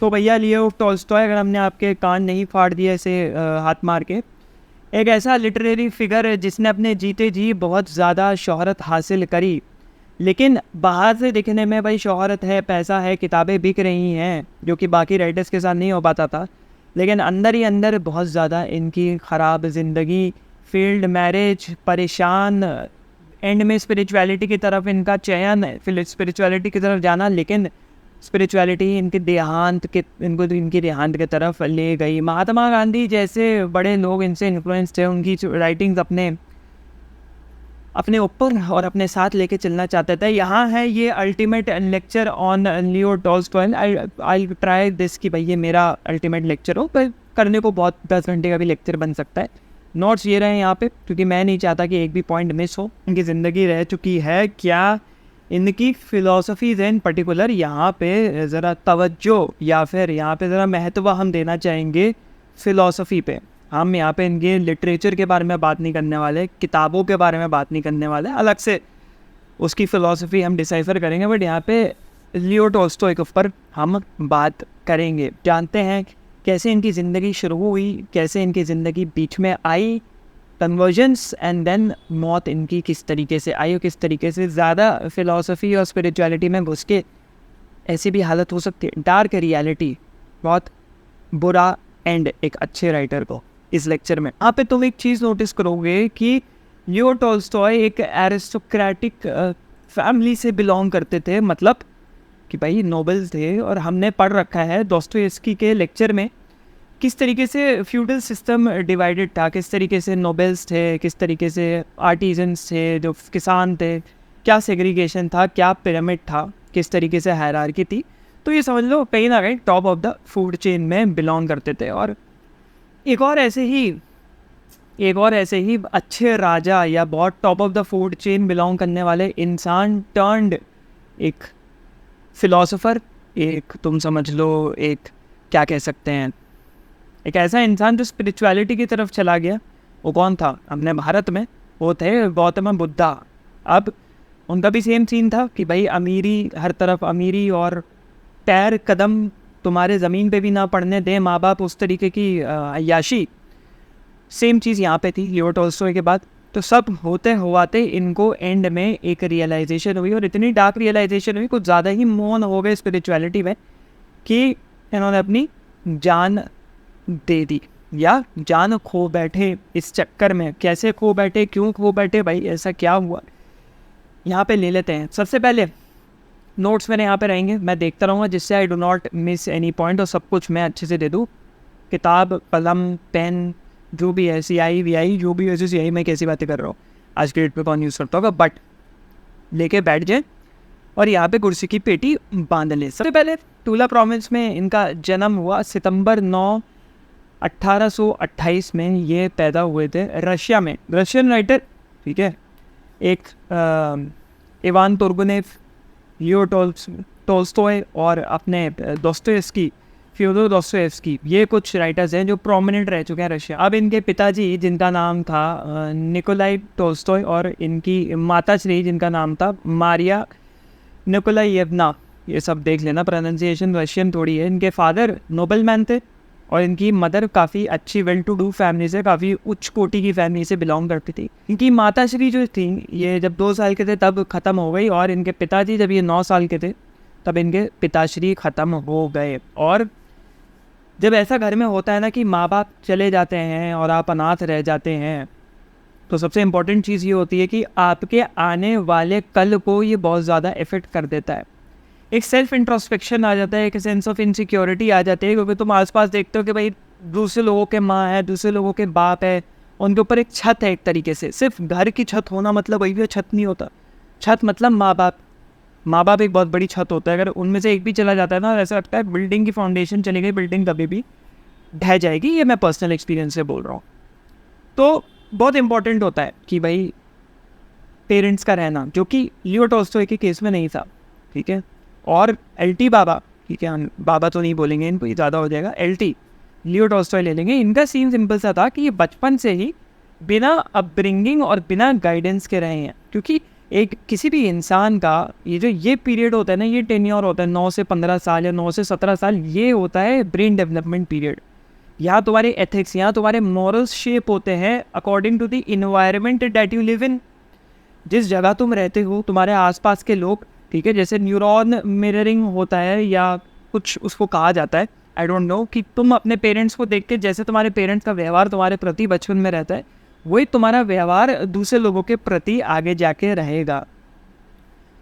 तो भैया Leo Tolstoy, अगर हमने आपके कान नहीं फाड़ दिए ऐसे हाथ मार के, एक ऐसा लिटरेरी फिगर है जिसने अपने जीते जी बहुत ज़्यादा शोहरत हासिल करी, लेकिन बाहर से दिखने में भाई शोहरत है, पैसा है, किताबें बिक रही हैं, जो कि बाकी राइटर्स के साथ नहीं हो पाता था, लेकिन अंदर ही अंदर बहुत ज़्यादा इनकी ख़राब ज़िंदगी, फील्ड मैरिज, परेशान, एंड में स्पिरिचुअलिटी की तरफ इनका चयन, फिर स्पिरिचुअलिटी की तरफ जाना, लेकिन स्पिरिचुअलिटी इनके इनकी देहांत की तरफ ले गई। महात्मा गांधी जैसे बड़े लोग इनसे इन्फ्लुएंस थे, उनकी राइटिंग्स अपने ऊपर और अपने साथ लेके चलना चाहते थे। यहाँ है ये ultimate lecture on Leo Tolstoy. I try this कि भाई ये मेरा अल्टीमेट लेक्चर हो, पर करने को बहुत 10 घंटे का भी लेक्चर बन सकता है। नोट्स ये रहे यहाँ पे, क्योंकि मैं नहीं चाहता कि एक भी पॉइंट मिस हो। इनकी ज़िंदगी रह चुकी है क्या, इनकी फ़िलासफ़ीज़ हैं इन पर्टिकुलर, यहाँ पे ज़रा तवज्जो या फिर यहाँ पे ज़रा महत्व हम देना चाहेंगे फ़िलासफ़ी पे। हम यहाँ पे इनके लिटरेचर के बारे में बात नहीं करने वाले, किताबों के बारे में बात नहीं करने वाले, अलग से उसकी फ़िलासफ़ी हम डिसाइफर करेंगे, बट यहाँ पे लियो टॉल्स्टॉय के ऊपर हम बात करेंगे। जानते हैं कैसे इनकी ज़िंदगी शुरू हुई, कैसे इनकी ज़िंदगी बीच में आई, कन्वर्जेंस एंड देन मौत इनकी किस तरीके से आई और किस तरीके से ज़्यादा फ़िलासफ़ी और स्पिरिचुअलिटी में घुस के ऐसी भी हालत हो सकती है। डार्क रियलिटी, बहुत बुरा एंड एक अच्छे राइटर को इस लेक्चर में। यहाँ पे तुम एक चीज़ नोटिस करोगे कि लियो टॉल्स्टॉय एक एरिस्टोक्रेटिक फैमिली से बिलोंग करते थे, मतलब कि भाई नोबल्स थे, और हमने पढ़ रखा है दोस्तोयेव्स्की के लेक्चर में किस तरीके से फ्यूडल सिस्टम डिवाइडेड था, किस तरीके से नोबल्स थे, किस तरीके से आर्टिजन्स थे, जो किसान थे, क्या सेग्रीगेशन था, क्या पिरामिड था, किस तरीके से हायरार्की थी। तो ये समझ लो कहीं ना कहीं top of the food chain में बिलोंग करते थे। और एक और ऐसे ही अच्छे राजा या बहुत top of the food chain belong करने वाले इंसान टर्न्ड एक फिलोसोफर, एक तुम समझ लो एक क्या कह सकते हैं, एक ऐसा इंसान जो स्पिरिचुअलिटी की तरफ चला गया। वो कौन था अपने भारत में? वो थे गौतम बुद्धा। अब उनका भी सेम सीन था कि भाई अमीरी, हर तरफ अमीरी, और पैर कदम तुम्हारे ज़मीन पे भी ना पड़ने दें माँ बाप, उस तरीके की अय्याशी। सेम चीज़ यहाँ पे थी लियो टॉल्स्टॉय के बाद। तो सब होते हुआते इनको एंड में एक रियलाइजेशन हुई, और इतनी डार्क रियलाइजेशन हुई, कुछ ज़्यादा ही मौन हो गए स्पिरिचुअलिटी में, कि इन्होंने अपनी जान दे दी या जान खो बैठे इस चक्कर में। कैसे खो बैठे, क्यों खो बैठे, भाई ऐसा क्या हुआ, यहाँ पे ले लेते हैं। सबसे पहले नोट्स मेरे यहाँ पे रहेंगे, मैं देखता रहूँगा जिससे I do not miss any point, और सब कुछ मैं अच्छे से दे दूँ। किताब, कलम, पेन, जो भी है, CI VI जो भी है, CI मैं कैसी बातें कर रहा हूँ, आज के डेट पे कौन यूज़ करता होगा, बट लेके बैठ जाए और यहाँ पे कुर्सी की पेटी बांध ले। सबसे पहले टूला प्रोविंस में इनका जन्म हुआ, सितंबर 9, 1828 में ये पैदा हुए थे रशिया में। रशियन राइटर, ठीक है, एक इवान तुर्गेनेव, लियो टॉल्स्टॉय और अपने दोस्तोयेव्स्की, फ्योदोर दोस्तोयेव्स्की, ये कुछ राइटर्स हैं जो प्रोमिनेंट रह चुके हैं रशिया। अब इनके पिताजी जिनका नाम था निकोलाई टॉल्स्टॉय, और इनकी माताश्री जिनका नाम था मारिया निकोलायेवना, ये सब देख लेना, प्रोनाउंसिएशन रशियन थोड़ी है। इनके फादर नोबलमैन थे, और इनकी मदर काफ़ी अच्छी वेल टू डू फैमिली से, काफ़ी उच्च कोटि की फैमिली से बिलोंग करती थी। इनकी माताश्री जो थी ये जब 2 साल के थे तब ख़त्म हो गई, और इनके पिताजी जब ये 9 साल के थे तब इनके पिताश्री ख़त्म हो गए। और जब ऐसा घर में होता है ना कि माँ बाप चले जाते हैं और आप अनाथ रह जाते हैं, तो सबसे इम्पॉर्टेंट चीज़ ये होती है कि आपके आने वाले कल को ये बहुत ज़्यादा इफ़ेक्ट कर देता है। एक सेल्फ इंट्रोस्पेक्शन आ जाता है, एक सेंस ऑफ इनसिक्योरिटी आ जाती है, क्योंकि तुम आसपास देखते हो कि भाई दूसरे लोगों के माँ है, दूसरे लोगों के बाप है, उनके ऊपर एक छत है। एक तरीके से सिर्फ घर की छत होना मतलब वही भी छत नहीं होता, छत मतलब माँ बाप। माँ बाप एक बहुत बड़ी छत होता है, अगर उनमें से एक भी चला जाता है ना, ऐसा लगता है बिल्डिंग की फाउंडेशन चली गई, बिल्डिंग कभी भी ढह जाएगी। ये मैं पर्सनल एक्सपीरियंस से बोल रहा हूँ। तो बहुत इंपॉर्टेंट होता है कि भाई पेरेंट्स का रहना, जो कि लियो टॉल्स्टॉय के केस में नहीं था, ठीक है। और LT बाबा, ठीक है, बाबा तो नहीं बोलेंगे इनको, ये ज़्यादा हो जाएगा, LT लियो टॉल्स्टॉय ले लेंगे। इनका सीन सिंपल सा था कि ये बचपन से ही बिना अपब्रिंगिंग और बिना गाइडेंस के रहे हैं, क्योंकि एक किसी भी इंसान का ये पीरियड होता है ना, ये टेन्योर होता है 9 से 15 साल या 9 से 17 साल, ये होता है ब्रेन डेवलपमेंट पीरियड। यहाँ तुम्हारे एथिक्स, यहाँ तुम्हारे मॉरल्स शेप होते हैं according to the environment that you live in. जिस जगह तुम रहते हो, तुम्हारे आसपास के लोग, ठीक है, जैसे न्यूरॉन मिररिंग होता है या कुछ उसको कहा जाता है, आई डोंट नो, कि तुम अपने पेरेंट्स को देख के जैसे तुम्हारे पेरेंट्स का व्यवहार तुम्हारे प्रति बचपन में रहता है, वही तुम्हारा व्यवहार दूसरे लोगों के प्रति आगे जाके रहेगा।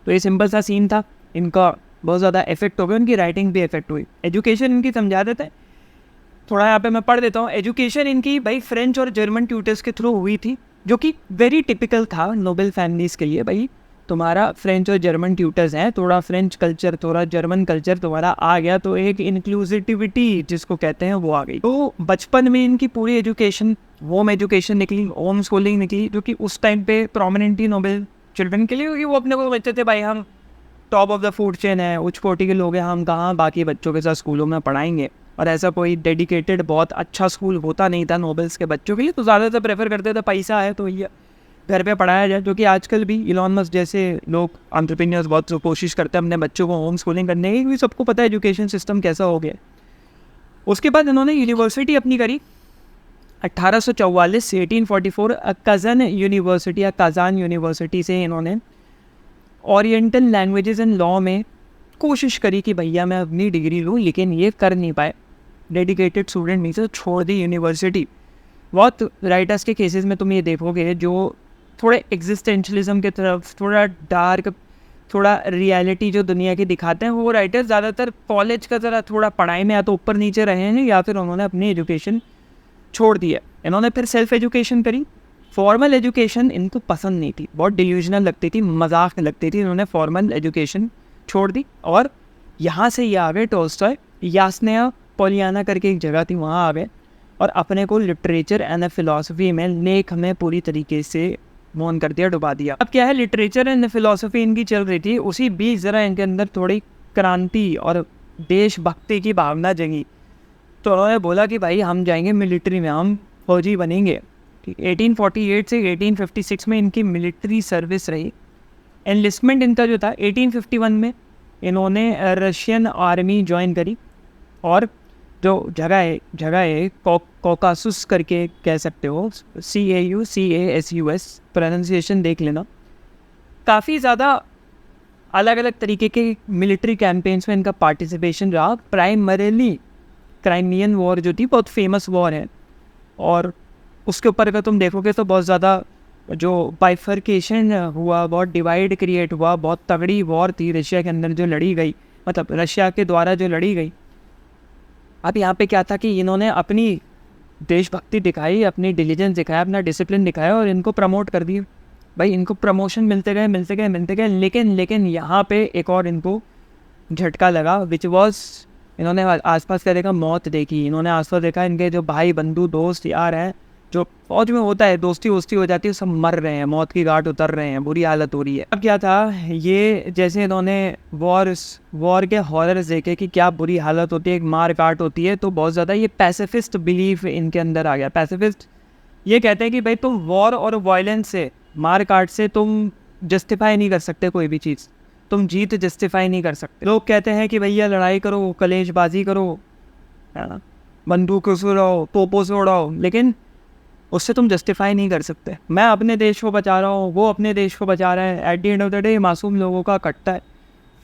तो ये सिंपल सा सीन था, इनका बहुत ज़्यादा इफेक्ट हो गया, उनकी राइटिंग भी इफेक्ट हुई। एजुकेशन इनकी समझा देते हैं थोड़ा, यहाँ पे मैं पढ़ देता हूँ। एजुकेशन इनकी भाई फ्रेंच और जर्मन ट्यूटर्स के थ्रू हुई थी, जो कि वेरी टिपिकल था नोबेल फैमिलीज़ के लिए। भाई तुम्हारा फ्रेंच और जर्मन ट्यूटर्स हैं, थोड़ा फ्रेंच कल्चर थोड़ा जर्मन कल्चर तुम्हारा आ गया, तो एक इंक्लूसिविटी जिसको कहते हैं वो आ गई। तो बचपन में इनकी पूरी एजुकेशन होम एजुकेशन निकली, होम स्कूलिंग निकली, जो कि उस टाइम पे प्रोमिनेंट ही नोबेल चिल्ड्रन के लिए, क्योंकि वो अपने को बच्चे थे भाई हम top of the food chain है, उच्च कोटि के लोग हैं, हम कहाँ बाकी बच्चों के साथ स्कूलों में पढ़ाएंगे। और ऐसा कोई डेडिकेटेड बहुत अच्छा स्कूल होता नहीं था नोबेल्स के बच्चों के लिए, तो ज़्यादातर प्रेफर करते थे पैसा है तो ये घर पे पढ़ाया जाए। जो कि आजकल भी इलॉन मस्क जैसे लोग एंटरप्रेन्योर्स बहुत कोशिश करते हैं अपने बच्चों को होम स्कूलिंग करने की, क्योंकि सबको पता है एजुकेशन सिस्टम कैसा हो गया। उसके बाद इन्होंने यूनिवर्सिटी अपनी करी 1844 से 1844, कज़न यूनिवर्सिटी या काजान यूनिवर्सिटी से इन्होंने ओरिएंटल लैंग्वेजेस एंड लॉ में कोशिश करी कि भैया मैं अपनी डिग्री लूँ, लेकिन ये कर नहीं पाए। डेडिकेटेड स्टूडेंट नहीं से छोड़ दी यूनिवर्सिटी। बहुत राइटर्स के केसेस में तुम ये देखोगे जो थोड़े एग्जिस्टेंशलिज्म की तरफ, थोड़ा डार्क, थोड़ा रियलिटी जो दुनिया की दिखाते हैं, वो राइटर्स ज़्यादातर कॉलेज का ज़रा थोड़ा पढ़ाई में या तो ऊपर नीचे रहे हैं, या फिर उन्होंने अपनी एजुकेशन छोड़ दी है। इन्होंने फिर सेल्फ एजुकेशन करी। फॉर्मल एजुकेशन इनको पसंद नहीं थी, बहुत डिल्यूजनल लगती थी, मजाक लगती थी। इन्होंने फॉर्मल एजुकेशन छोड़ दी और यहाँ से ये आ गए टोल्स्टॉय, यास्नेया पोलियाना करके एक जगह थी, वहाँ आ गए और अपने को लिटरेचर एंड फिलॉसफी में, लेख में पूरी तरीके से मौन कर दिया, डुबा दिया। अब क्या है, लिटरेचर एंड फिलॉसफी इनकी चल रही थी, उसी बीच ज़रा इनके अंदर थोड़ी क्रांति और देशभक्ति की भावना जगी। तो उन्होंने बोला कि भाई हम जाएंगे मिलिट्री में, हम फौजी बनेंगे। 1848 से 1856 में इनकी मिलिट्री सर्विस रही। एनलिस्टमेंट इनका जो था 1851 में इन्होंने रशियन आर्मी ज्वाइन करी, और जो जगह है कॉकासस करके कह सकते हो, CAUCASUS, प्रोनाउंसिएशन देख लेना। काफ़ी ज़्यादा अलग अलग तरीके के मिलिट्री कैंपेन्स में इनका पार्टिसिपेशन रहा। प्राइमरीली क्राइमियन वॉर जो थी बहुत फेमस वॉर है, और उसके ऊपर अगर तुम देखोगे तो बहुत ज़्यादा जो बाइफर्केशन हुआ, बहुत डिवाइड क्रिएट हुआ, बहुत तगड़ी वॉर थी रशिया के अंदर जो लड़ी गई, मतलब रशिया के द्वारा जो लड़ी गई। अब यहाँ पे क्या था कि इन्होंने अपनी देशभक्ति दिखाई, अपनी डिलीजेंस दिखाया, अपना डिसिप्लिन दिखाया और इनको प्रमोट कर दिए। भाई इनको प्रमोशन मिलते गए, लेकिन यहाँ पे एक और इनको झटका लगा, विच वॉज, इन्होंने आसपास क्या देखा, मौत देखी। इन्होंने आसपास देखा इनके जो भाई बंधु दोस्त यार हैं, जो फौज में होता है दोस्ती वोस्ती हो जाती है, सब मर रहे हैं, मौत की घाट उतर रहे हैं, बुरी हालत हो रही है। अब क्या था, ये जैसे इन्होंने वॉर के हॉरर्स देखे कि क्या बुरी हालत होती है, एक मार काट होती है, तो बहुत ज़्यादा ये पैसिफिस्ट बिलीफ इनके अंदर आ गया। पैसिफिस्ट ये कहते हैं कि भाई तुम वॉर और वायलेंस से, मार काट से तुम जस्टिफाई नहीं कर सकते कोई भी चीज़, तुम जीत जस्टिफाई नहीं कर सकते। लोग कहते हैं कि भैया लड़ाई करो, कलेशबाजी करो, है ना, बंदूक से उड़ाओ, तोपों से उड़ाओ, लेकिन उससे तुम जस्टिफाई नहीं कर सकते। मैं अपने देश को बचा रहा हूँ, वो अपने देश को बचा रहा है, at the end of the day मासूम लोगों का कटता है।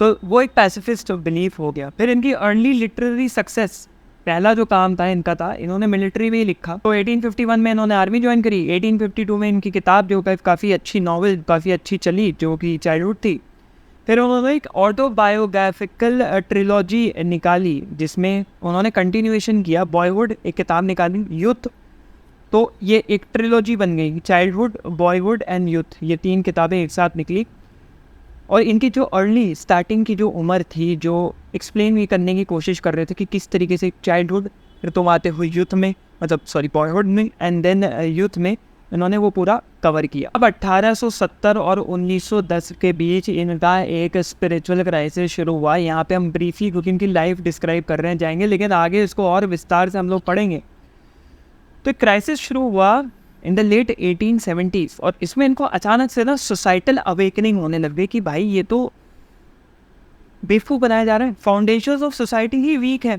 तो वो एक पैसिफिस्ट बिलीफ हो गया। फिर इनकी अर्ली लिटरेरी सक्सेस, पहला जो काम था इनका था, इन्होंने मिलिट्री में ही लिखा। तो 1851 में इन्होंने आर्मी ज्वाइन करी। 1852 में इनकी किताब जो काफ़ी अच्छी नॉवल, काफ़ी अच्छी चली, जो कि चाइल्डहुड थी। फिर उन्होंने एक ऑटोबायोग्राफिकल ट्रिलॉजी निकाली, जिसमें उन्होंने कंटिन्यूएशन किया। बॉयहुड एक किताब निकाली, यूथ, तो ये एक ट्रिलॉजी बन गई, चाइल्डहुड, बॉयहुड एंड यूथ, ये 3 किताबें एक साथ निकली। और इनकी जो अर्ली स्टार्टिंग की जो उम्र थी, जो एक्सप्लेन भी करने की कोशिश कर रहे थे कि किस तरीके से चाइल्डहुड, फिर तुम आते हुए यूथ में, मतलब सॉरी बॉयहुड में, एंड देन यूथ में, इन्होंने वो पूरा कवर किया। अब 1870 और 1910 के बीच इनका एक स्पिरिचुअल क्राइसिस शुरू हुआ। यहाँ पे हम ब्रीफली क्योंकि इनकी लाइफ डिस्क्राइब कर रहे हैं जाएंगे, लेकिन आगे इसको और विस्तार से हम लोग पढ़ेंगे। तो क्राइसिस शुरू हुआ इन द लेट 1870s, और इसमें इनको अचानक से ना सोसाइटल अवेकनिंग होने लग गई कि भाई ये तो बेवकूफ़ बनाया जा रहा है, फाउंडेशंस ऑफ सोसाइटी ही वीक है।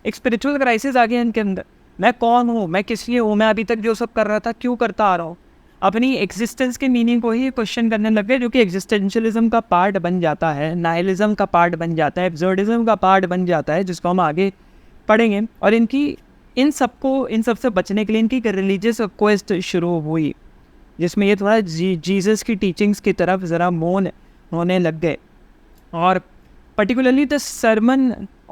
एक स्पिरिचुअल क्राइसिस आ गया इनके अंदर, मैं कौन हूँ, मैं किस लिए हूँ, मैं अभी तक जो सब कर रहा था क्यों करता आ रहा हूँ। अपनी एग्जिस्टेंस के मीनिंग को ही क्वेश्चन करने लग गए, जो कि एग्जिस्टेंशलिज्म का पार्ट बन जाता है, नाइलिज्म का पार्ट बन जाता है, एब्सर्डिज्म का पार्ट बन जाता है, जिसको हम आगे पढ़ेंगे। और इन सबसे बचने के लिए इनकी रिलीजियस क्वेस्ट शुरू हुई, जिसमें ये थोड़ा जीसस की टीचिंग्स की तरफ ज़रा मोन होने लग गए, और particularly the Sermon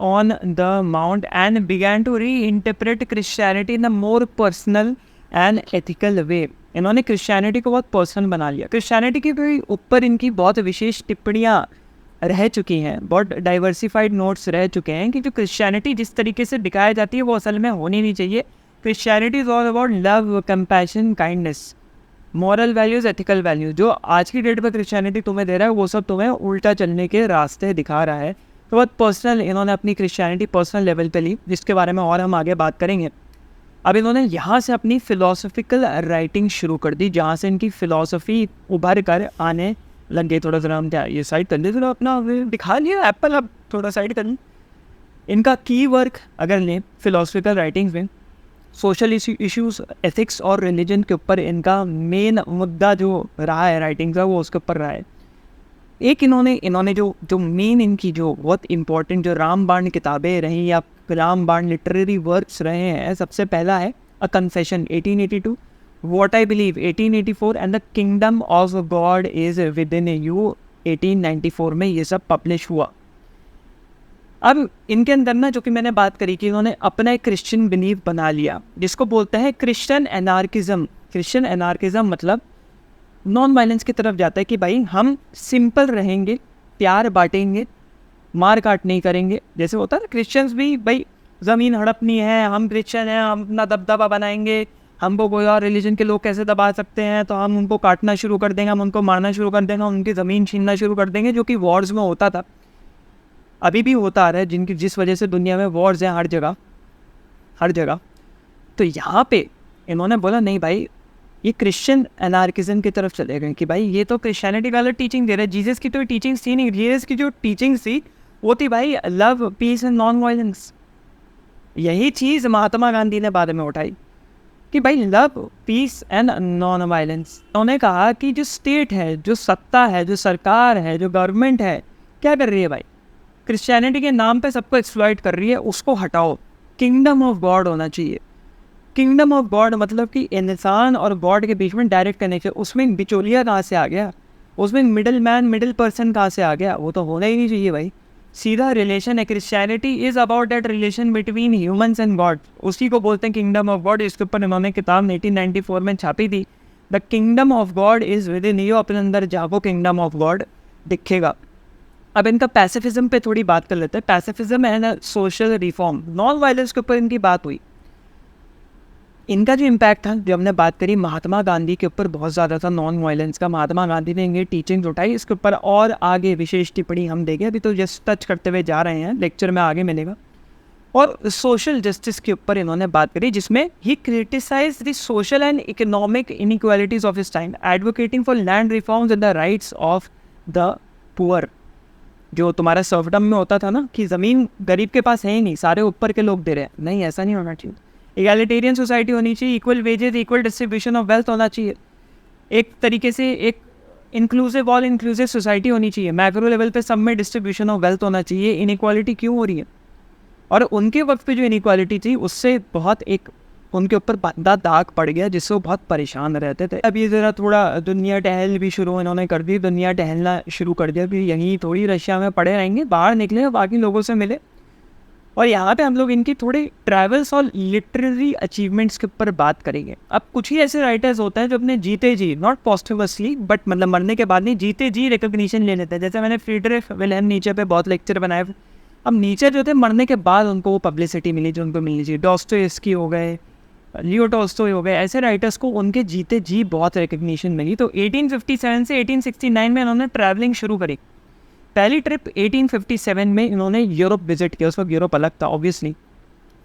on the Mount, and began to reinterpret Christianity in a more personal and ethical way। इन्होंने क्रिश्चियनिटी को बहुत पर्सनल बना लिया। क्रिश्चियनिटी के भी ऊपर इनकी बहुत विशेष टिप्पणियाँ रह चुकी हैं, बहुत डाइवर्सिफाइड नोट्स रह चुके हैं कि जो क्रिश्चियनिटी जिस तरीके से दिखाई जाती है वो असल में होनी नहीं चाहिए। Christianity is all about love, compassion, kindness, moral values, ethical values. जो आज की डेट पर क्रिश्चियनिटी तुम्हें दे रहा है वो सब तुम्हें उल्टा चलने के रास्ते दिखा रहा है। तो बहुत पर्सनल इन्होंने अपनी क्रिश्चियनिटी पर्सनल लेवल पे ली, जिसके बारे में और हम आगे बात करेंगे। अब इन्होंने यहाँ से अपनी फ़िलोसफिकल राइटिंग शुरू कर दी, जहाँ से इनकी फ़िलोसफी उभर कर आने लग गई। थोड़ा सा हम ये साइड कर ले, थोड़ा अपना दिखा लिया एप्पल, अब थोड़ा साइड कर लें। इनका की वर्क अगर लें फ़िलोसफिकल राइटिंग्स में, सोशल इश्यूज़, एथिक्स और रिलीजन के ऊपर इनका मेन मुद्दा जो रहा है राइटिंग का, वो उसके ऊपर रहा है। एक इन्होंने जो मेन इनकी जो बहुत इम्पोर्टेंट जो रामबाण किताबें रहीं या रामबाण लिटरेरी वर्क्स रहे हैं, सबसे पहला है अ confession 1882, what I believe 1884, and the kingdom of God is within you 1894 में ये सब पब्लिश हुआ। अब इनके अंदर ना, जो कि मैंने बात करी कि इन्होंने अपना एक क्रिश्चियन बिलीफ बना लिया, जिसको बोलते हैं क्रिश्चियन एनार्किज्म। क्रिश्चियन एनार्किज्म मतलब नॉन वायलेंस की तरफ जाता है कि भाई हम सिंपल रहेंगे, प्यार बांटेंगे, मार काट नहीं करेंगे। जैसे होता है ना, क्रिश्चियंस भी भाई ज़मीन हड़पनी है, हम क्रिश्चियन हैं, हम अपना दबदबा बनाएंगे, हमको कोई और रिलीजन के लोग कैसे दबा सकते हैं, तो हम उनको काटना शुरू कर देंगे, हम उनको मारना शुरू कर देंगे, उनकी ज़मीन छीनना शुरू कर देंगे, जो कि वॉर्स में होता था, अभी भी होता आ रहा है, जिस वजह से दुनिया में वॉर्स हैं हर जगह। तो यहाँ पे इन्होंने बोला नहीं भाई, ये क्रिश्चियन एनार्किज्म की तरफ चले गए कि भाई ये तो क्रिश्चियनिटी वाला टीचिंग दे रहा है। जीसस की तो टीचिंग्स थी नहीं, जीसस की जो टीचिंग्स थी वो थी भाई love, peace and non violence. यही चीज़ महात्मा गांधी ने बाद में उठाई कि भाई love, peace and non violence. उन्होंने कहा कि जो स्टेट है, जो सत्ता है, जो सरकार है, जो गवर्नमेंट है, क्या कर रही है भाई, क्रिश्चियनिटी के नाम पे सबको एक्सप्लॉइट कर रही है, उसको हटाओ। किंगडम ऑफ गॉड होना चाहिए। किंगडम ऑफ गॉड मतलब कि इंसान और गॉड के बीच में डायरेक्ट कनेक्शन। उसमें बिचौलिया कहाँ से आ गया, उसमें मिडिल पर्सन कहाँ से आ गया, वो तो होना ही नहीं चाहिए भाई। सीधा रिलेशन है। Christianity is about that relation between humans and God, उसी को बोलते हैं किंगडम ऑफ गॉड। इसके ऊपर इन्होंने किताब 1894 में छापी थी, the kingdom of God is within you. अपने अंदर जागो, किंगडम ऑफ गॉड दिखेगा। अब इनका पैसिफिज्म पे थोड़ी बात कर लेते हैं। Pacifism and social reform, non violence के ऊपर इनकी बात हुई। इनका जो इम्पैक्ट था, जो हमने बात करी महात्मा गांधी के ऊपर बहुत ज़्यादा था, नॉन वायलेंस का। महात्मा गांधी ने इनकी टीचिंग उठाई, इसके ऊपर और आगे विशेष टिप्पणी हम देंगे, अभी तो जस्ट टच करते हुए जा रहे हैं, लेक्चर में आगे मिलेगा। और सोशल जस्टिस के ऊपर इन्होंने बात करी, जिसमें ही criticize the social and economic inequalities of his time, advocating for land reforms and the rights of the poor. जो तुम्हारा सर्वडम में होता था ना कि ज़मीन गरीब के पास है ही नहीं, सारे ऊपर के लोग दे रहे हैं, नहीं, ऐसा नहीं होना चाहिए। इगैलिटेरियन सोसाइटी होनी चाहिए, equal wages, equal distribution of wealth होना चाहिए। एक तरीके से एक इंक्लूसिव, ऑल इंक्लूसिव सोसाइटी होनी चाहिए। मैक्रो लेवल पे सब में डिस्ट्रीब्यूशन ऑफ वेल्थ होना चाहिए। इनइक्वालिटी क्यों हो रही है? और उनके वक्त पे जो इनइक्वालिटी थी उससे बहुत एक उनके ऊपर गंदा दाग पड़ गया, जिससे वो बहुत परेशान रहते थे। अब ये ज़रा थोड़ा दुनिया टहल भी शुरू इन्होंने कर दी, दुनिया टहलना शुरू कर दिया। फिर यहीं थोड़ी रशिया में पड़े रहेंगे, बाहर निकले, बाकी लोगों से मिले। और यहाँ पे हम लोग इनकी थोड़ी ट्रैवल्स और लिटरेरी अचीवमेंट्स के ऊपर बात करेंगे। अब कुछ ही ऐसे राइटर्स होते हैं जो अपने जीते जी, नॉट पॉस्टमसली बट मतलब मरने के बाद नहीं, जीते जी रिकग्निशन ले लेते हैं। जैसे मैंने फ्रीडरिख विल्हेम नीचे पे बहुत लेक्चर बनाए। अब नीचे जो थे मरने के बाद उनको वो पब्लिसिटी मिली जो उनको मिलनी चाहिए। डॉस्टोयेव्स्की हो गए, लियो टॉल्स्टॉय हो गए, ऐसे राइटर्स को उनके जीते जी बहुत रिकग्निशन मिली। तो 1857 से 1869 में इन्होंने ट्रैवलिंग शुरू करी। पहली ट्रिप 1857 में इन्होंने यूरोप विजिट किया। उस वक्त यूरोप अलग था ऑब्वियसली।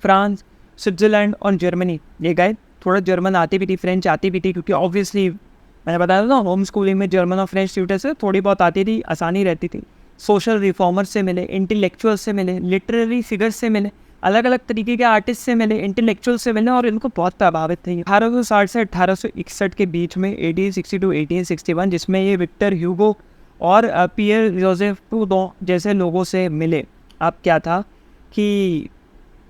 फ्रांस, स्विट्ज़रलैंड और जर्मनी ये गए, थोड़ा जर्मन आती भी थी, फ्रेंच आती भी थी, क्योंकि ऑब्वियसली मैंने बताया था ना होम स्कूलिंग में जर्मन और फ्रेंच ट्यूटर से थोड़ी बहुत आती थी, आसानी रहती थी। सोशल रिफॉर्मर से मिले, इंटेलेक्चुअल से मिले, लिटरेरी फिगर से मिले, अलग अलग तरीके के आर्टिस्ट से मिले, इंटेलेक्चुअल से मिले, और इनको बहुत प्रभावित थे। 1860 से 1861 के बीच में 1860 टू 1861, जिसमें ये विक्टर ह्यूगो और पियर जोसेफ प्रूडों जैसे लोगों से मिले। अब क्या था कि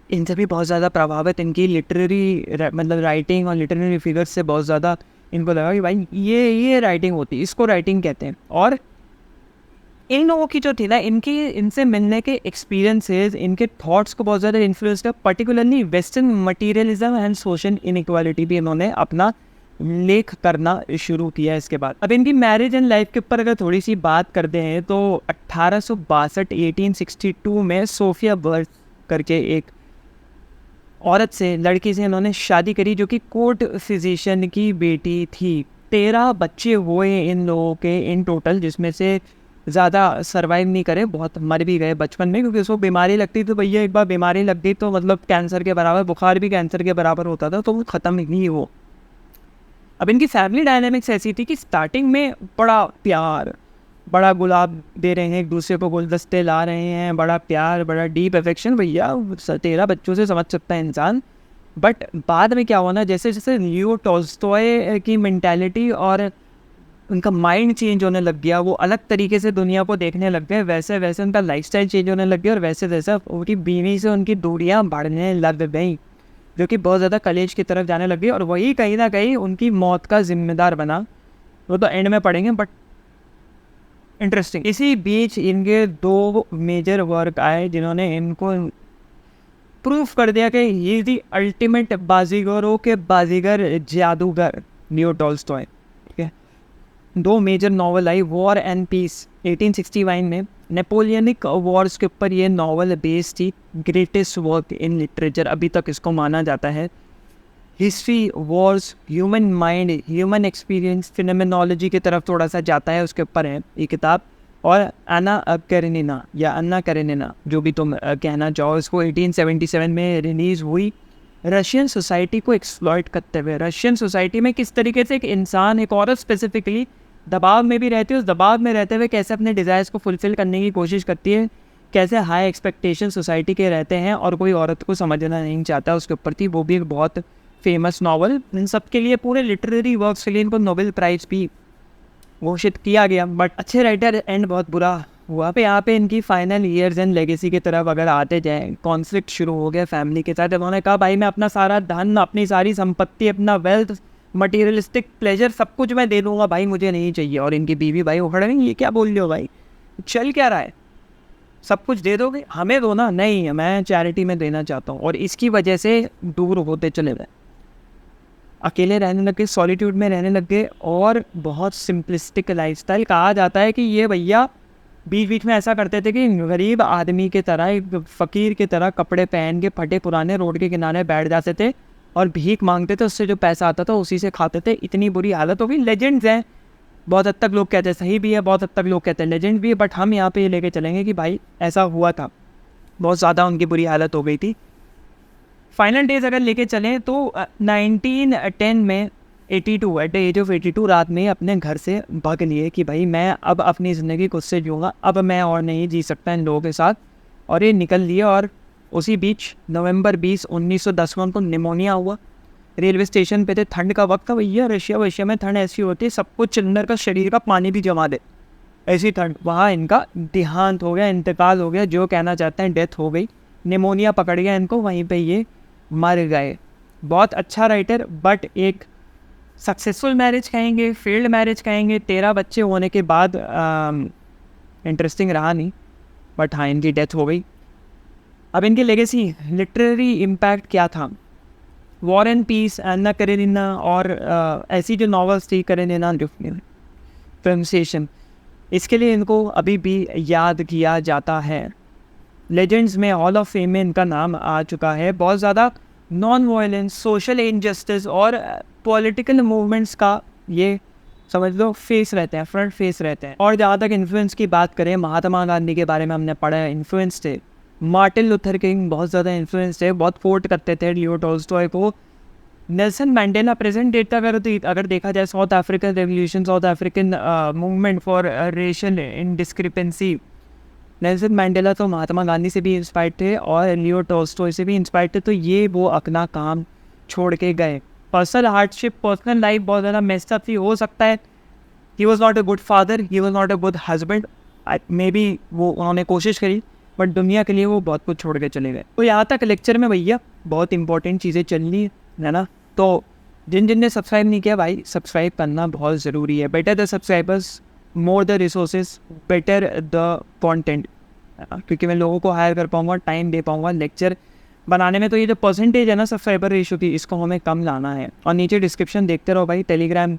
इनसे भी बहुत ज़्यादा प्रभावित, इनकी लिटरेरी मतलब राइटिंग और लिटरेरी फिगर्स से बहुत ज़्यादा इनको लगा कि भाई ये राइटिंग होती है, इसको राइटिंग कहते हैं। और इन लोगों की जो थी ना, इनसे मिलने के एक्सपीरियंसेस इनके थॉट्स को बहुत ज़्यादा इन्फ्लुएंस किया। Particularly western materialism and social inequality भी इन्होंने अपना लेख करना शुरू किया इसके बाद। अब इनकी मैरिज एंड लाइफ के ऊपर अगर थोड़ी सी बात करते हैं तो 1862 में सोफिया बर्थ करके एक औरत से, लड़की से इन्होंने शादी करी, जो कि कोर्ट फिजिशियन की बेटी थी। 13 बच्चे हुए इन लोगों के इन टोटल, जिसमें से ज़्यादा सर्वाइव नहीं करे, बहुत मर भी गए बचपन में, क्योंकि उसको बीमारी लगती तो भैया एक बार बीमारी लग गई तो मतलब कैंसर के बराबर, बुखार भी कैंसर के बराबर होता था, तो वो ख़त्म नहीं हो। अब इनकी फैमिली डायनामिक्स ऐसी थी कि स्टार्टिंग में बड़ा प्यार, बड़ा गुलाब दे रहे हैं एक दूसरे को, गुलदस्ते ला रहे हैं, बड़ा प्यार, बड़ा डीप अफेक्शन, भैया 13 बच्चों से समझ सकता है इंसान। बट बाद में क्या हुआ ना, जैसे जैसे लियो टॉल्स्टॉय की मेंटालिटी और उनका माइंड चेंज होने लग गया, वो अलग तरीके से दुनिया को देखने लग गए, वैसे वैसे उनका लाइफस्टाइल चेंज होने लग गया, और वैसे वैसे उनकी बीवी से उनकी दूरियां बढ़ने लग गई, जो कि बहुत ज़्यादा कलेश की तरफ जाने लग गई, और वही कहीं ना कहीं उनकी मौत का जिम्मेदार बना। वो तो एंड में पढ़ेंगे, बट इंटरेस्टिंग। इसी बीच इनके 2 मेजर वर्क आए जिन्होंने इनको प्रूफ कर दिया कि ये दी अल्टीमेट बाजीगरों के बाजीगर जादूगर लियो टॉल्स्टॉय। ठीक है, 2 मेजर नॉवल आई, वॉर एंड पीस 1861 में, नेपोलियनिक वॉर्स के ऊपर ये नॉवल बेस्ड थी, ग्रेटेस्ट वर्क इन लिटरेचर अभी तक इसको माना जाता है। History, wars, human mind, human experience, phenomenology की तरफ थोड़ा सा जाता है, उसके ऊपर है ये किताब। और अन्ना करेनिना जो भी तुम कहना चाहो, इसको 1877 में रिलीज़ हुई। रशियन सोसाइटी को एक्सप्लॉइट करते हुए, रशियन सोसाइटी में किस तरीके से एक इंसान, एक औरत स्पेसिफिकली दबाव में भी रहती है, उस दबाव में रहते हुए कैसे अपने डिज़ायर्स को फुलफ़िल करने की कोशिश करती है, कैसे हाई एक्सपेक्टेशन सोसाइटी के रहते हैं और कोई औरत को समझना नहीं चाहता, उसके ऊपर थी। वो भी एक बहुत फेमस नॉवल, इन सब के लिए, पूरे लिटरेरी वर्क्स के लिए इनको नोबेल प्राइज़ भी घोषित किया गया। बट अच्छे राइटर एंड बहुत बुरा हुआ। यहाँ पे इनकी फाइनल ईयर्स एंड लेगेसी की तरफ अगर आते जाएँ, कॉन्फ्लिक्ट शुरू हो गया फैमिली के साथ। उन्होंने कहा भाई मैं अपना सारा धन, अपनी सारी संपत्ति, अपना वेल्थ, मटीरियलिस्टिक प्लेजर, सब कुछ मैं दे दूँगा भाई, मुझे नहीं चाहिए। और इनकी बीवी भाई उखड़ रही, ये क्या बोल रहे हो भाई, चल क्या रहा है, सब कुछ दे दोगे, हमें दो ना। नहीं, मैं चैरिटी में देना चाहता हूँ। और इसकी वजह से दूर होते चले गए, अकेले रहने लग गए, सॉलिट्यूड में रहने लग गए, और बहुत सिंपलिस्टिक लाइफस्टाइल। कहा जाता है कि ये भैया बीच बीच में ऐसा करते थे कि गरीब आदमी की तरह, एक फ़कीर की तरह कपड़े पहन के फटे पुराने रोड के किनारे बैठ जाते थे और भीख मांगते थे, उससे जो पैसा आता था उसी से खाते थे। इतनी बुरी हालत हो गई। लेजेंड्स हैं, बहुत हद तक लोग कहते हैं सही भी है, बहुत हद तक लोग कहते हैं लेजेंड भी है, बट हम यहाँ पे ये लेके चलेंगे कि भाई ऐसा हुआ था, बहुत ज़्यादा उनकी बुरी हालत हो गई थी। फाइनल डेज अगर लेके चलें तो 1910 में 82 एट द एज ऑफ 82 रात में अपने घर से भाग लिए कि भाई मैं अब अपनी ज़िंदगी खुद से जीऊँगा, अब मैं और नहीं जी सकता इन लोगों के साथ। और ये निकल लिए। और उसी बीच नवंबर 20, 1910 को उनको निमोनिया हुआ। रेलवे स्टेशन पे थे, ठंड का वक्त था भैया, रशिया में ठंड ऐसी होती है सब कुछ अंदर का शरीर का पानी भी जमा दे, ऐसी ठंड। वहाँ इनका देहांत हो गया, इंतकाल हो गया, जो कहना चाहते हैं डेथ हो गई। निमोनिया पकड़ गया इनको, वहीं पे ये मर गए। बहुत अच्छा राइटर, बट एक सक्सेसफुल मैरिज कहेंगे, फेल्ड मैरिज कहेंगे, 13 बच्चे होने के बाद इंटरेस्टिंग रहा नहीं, बट हाँ इनकी डेथ हो गई। अब इनकी लेगेसी, लिटरेरी इम्पैक्ट क्या था? War and piece, Anna Karenina, और ऐसी जो नॉवेल्स थी, करेनिना प्रोनाउंसिएशन, इसके लिए इनको अभी भी याद किया जाता है। लेजेंड्स में, हॉल ऑफ फेम में इनका नाम आ चुका है। बहुत ज़्यादा नॉन वायलेंस, सोशल इनजस्टिस और पॉलिटिकल मूवमेंट्स का ये समझ लो फेस रहते हैं, फ्रंट फेस रहते हैं। और जहाँ तक इन्फ्लुएंस की बात करें, महात्मा गांधी के बारे में हमने पढ़ा है, इन्फ्लुएंस थे। मार्टिन लूथर किंग बहुत ज़्यादा इन्फ्लुएंस थे, बहुत कोट करते थे लियो टॉल्स्टॉय को। नेल्सन मैंडेला प्रेजेंट डेट का अगर देखा जाए, south African revolution, south African movement for racial in discrepancy, Nelson mandala तो महात्मा गांधी से भी इंस्पायर्ड थे और लियो टॉल्स्टॉय से भी इंस्पायर्ड थे। तो ये वो अपना काम छोड़ के गए। पर्सनल हार्डशिप, पर्सनल लाइफ बहुत ज़्यादा मेस्ड अप थी, हो सकता है he was not a good father, he was not a good husband, may be वो उन्होंने कोशिश करी बट दुनिया के लिए वो बहुत कुछ छोड़ के चले गए। तो यहाँ तक लेक्चर में भैया बहुत इंपॉर्टेंट चीज़ें चल रही है ना। तो जिन ने सब्सक्राइब नहीं किया भाई, सब्सक्राइब करना बहुत ज़रूरी है। Better the subscribers, more the resources, better the content, क्योंकि मैं लोगों को हायर कर पाऊँगा, टाइम दे पाऊँगा लेक्चर बनाने में। तो ये जो परसेंटेज है ना सब्सक्राइबर रेशो की, इसको हमें कम लाना है। और नीचे डिस्क्रिप्शन देखते रहो भाई, टेलीग्राम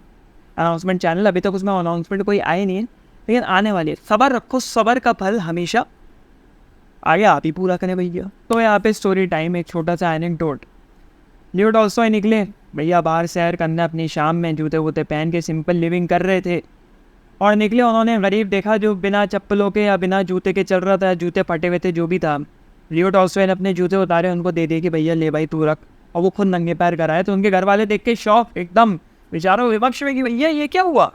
अनाउंसमेंट चैनल, अभी तक उसमें अनाउंसमेंट कोई आए नहीं है लेकिन आने वाली है। सब्र रखो, सब्र का फल हमेशा आगे आप ही पूरा करें भैया। तो यहाँ पे स्टोरी टाइम, एक छोटा सा एनेक्डोट। लियो टॉल्स्टॉय निकले भैया बाहर सैर करने, अपनी शाम में जूते वूते पहन के सिंपल लिविंग कर रहे थे और निकले। उन्होंने गरीब देखा जो बिना चप्पलों के या बिना जूते के चल रहा था, जूते फटे हुए थे, जो भी था। लियो टॉल्स्टॉय ने अपने जूते उतारे, उनको दे दिए कि भैया ले भाई तू रख, और वो खुद नंगे पैर कराए। तो उनके घर वाले देख के शौक, एकदम बेचारों विवक्ष में कि भैया ये क्या हुआ।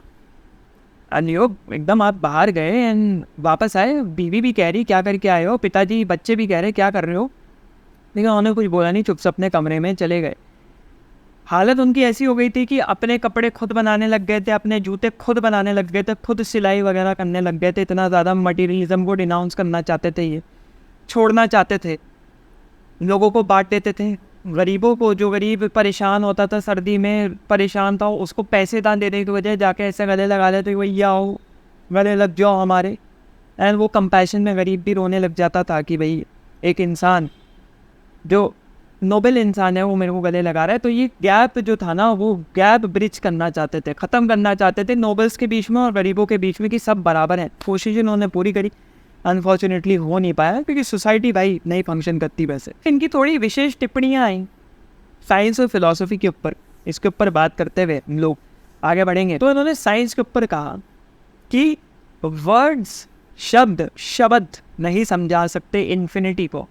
लियो एकदम, आप बाहर गए एंड वापस आए, बीवी भी कह रही क्या करके आए हो, पिताजी बच्चे भी कह रहे क्या कर रहे हो, लेकिन उन्होंने कुछ बोला नहीं, चुप से अपने कमरे में चले गए। हालत उनकी ऐसी हो गई थी कि अपने कपड़े खुद बनाने लग गए थे, अपने जूते खुद बनाने लग गए थे, खुद सिलाई वगैरह करने लग गए थे। इतना ज़्यादा मटीरियलिज्म को डिनाउंस करना चाहते थे, ये छोड़ना चाहते थे, लोगों को बांट देते थे। गरीबों को, जो गरीब परेशान होता था, सर्दी में परेशान था, उसको पैसे दान देने की वजह जाके ऐसे गले लगा लेते कि भैया आओ गले लग जाओ हमारे। एंड वो कंपैशन में गरीब भी रोने लग जाता था कि भाई एक इंसान जो नोबल इंसान है वो मेरे को गले लगा रहा है। तो ये गैप जो था ना, वो गैप ब्रिज करना चाहते थे, ख़त्म करना चाहते थे नोबल्स के बीच में और गरीबों के बीच में कि सब बराबर हैं। कोशिश इन्होंने पूरी करी, अनफॉर्चुनेटली हो नहीं पाया क्योंकि सोसाइटी भाई नहीं फंक्शन करती। वैसे इनकी थोड़ी विशेष टिप्पणियाँ आई साइंस और फिलॉसफी के ऊपर, इसके ऊपर बात करते हुए हम लोग आगे बढ़ेंगे। तो इन्होंने साइंस के ऊपर कहा कि वर्ड्स, शब्द नहीं समझा सकते इन्फिनिटी को,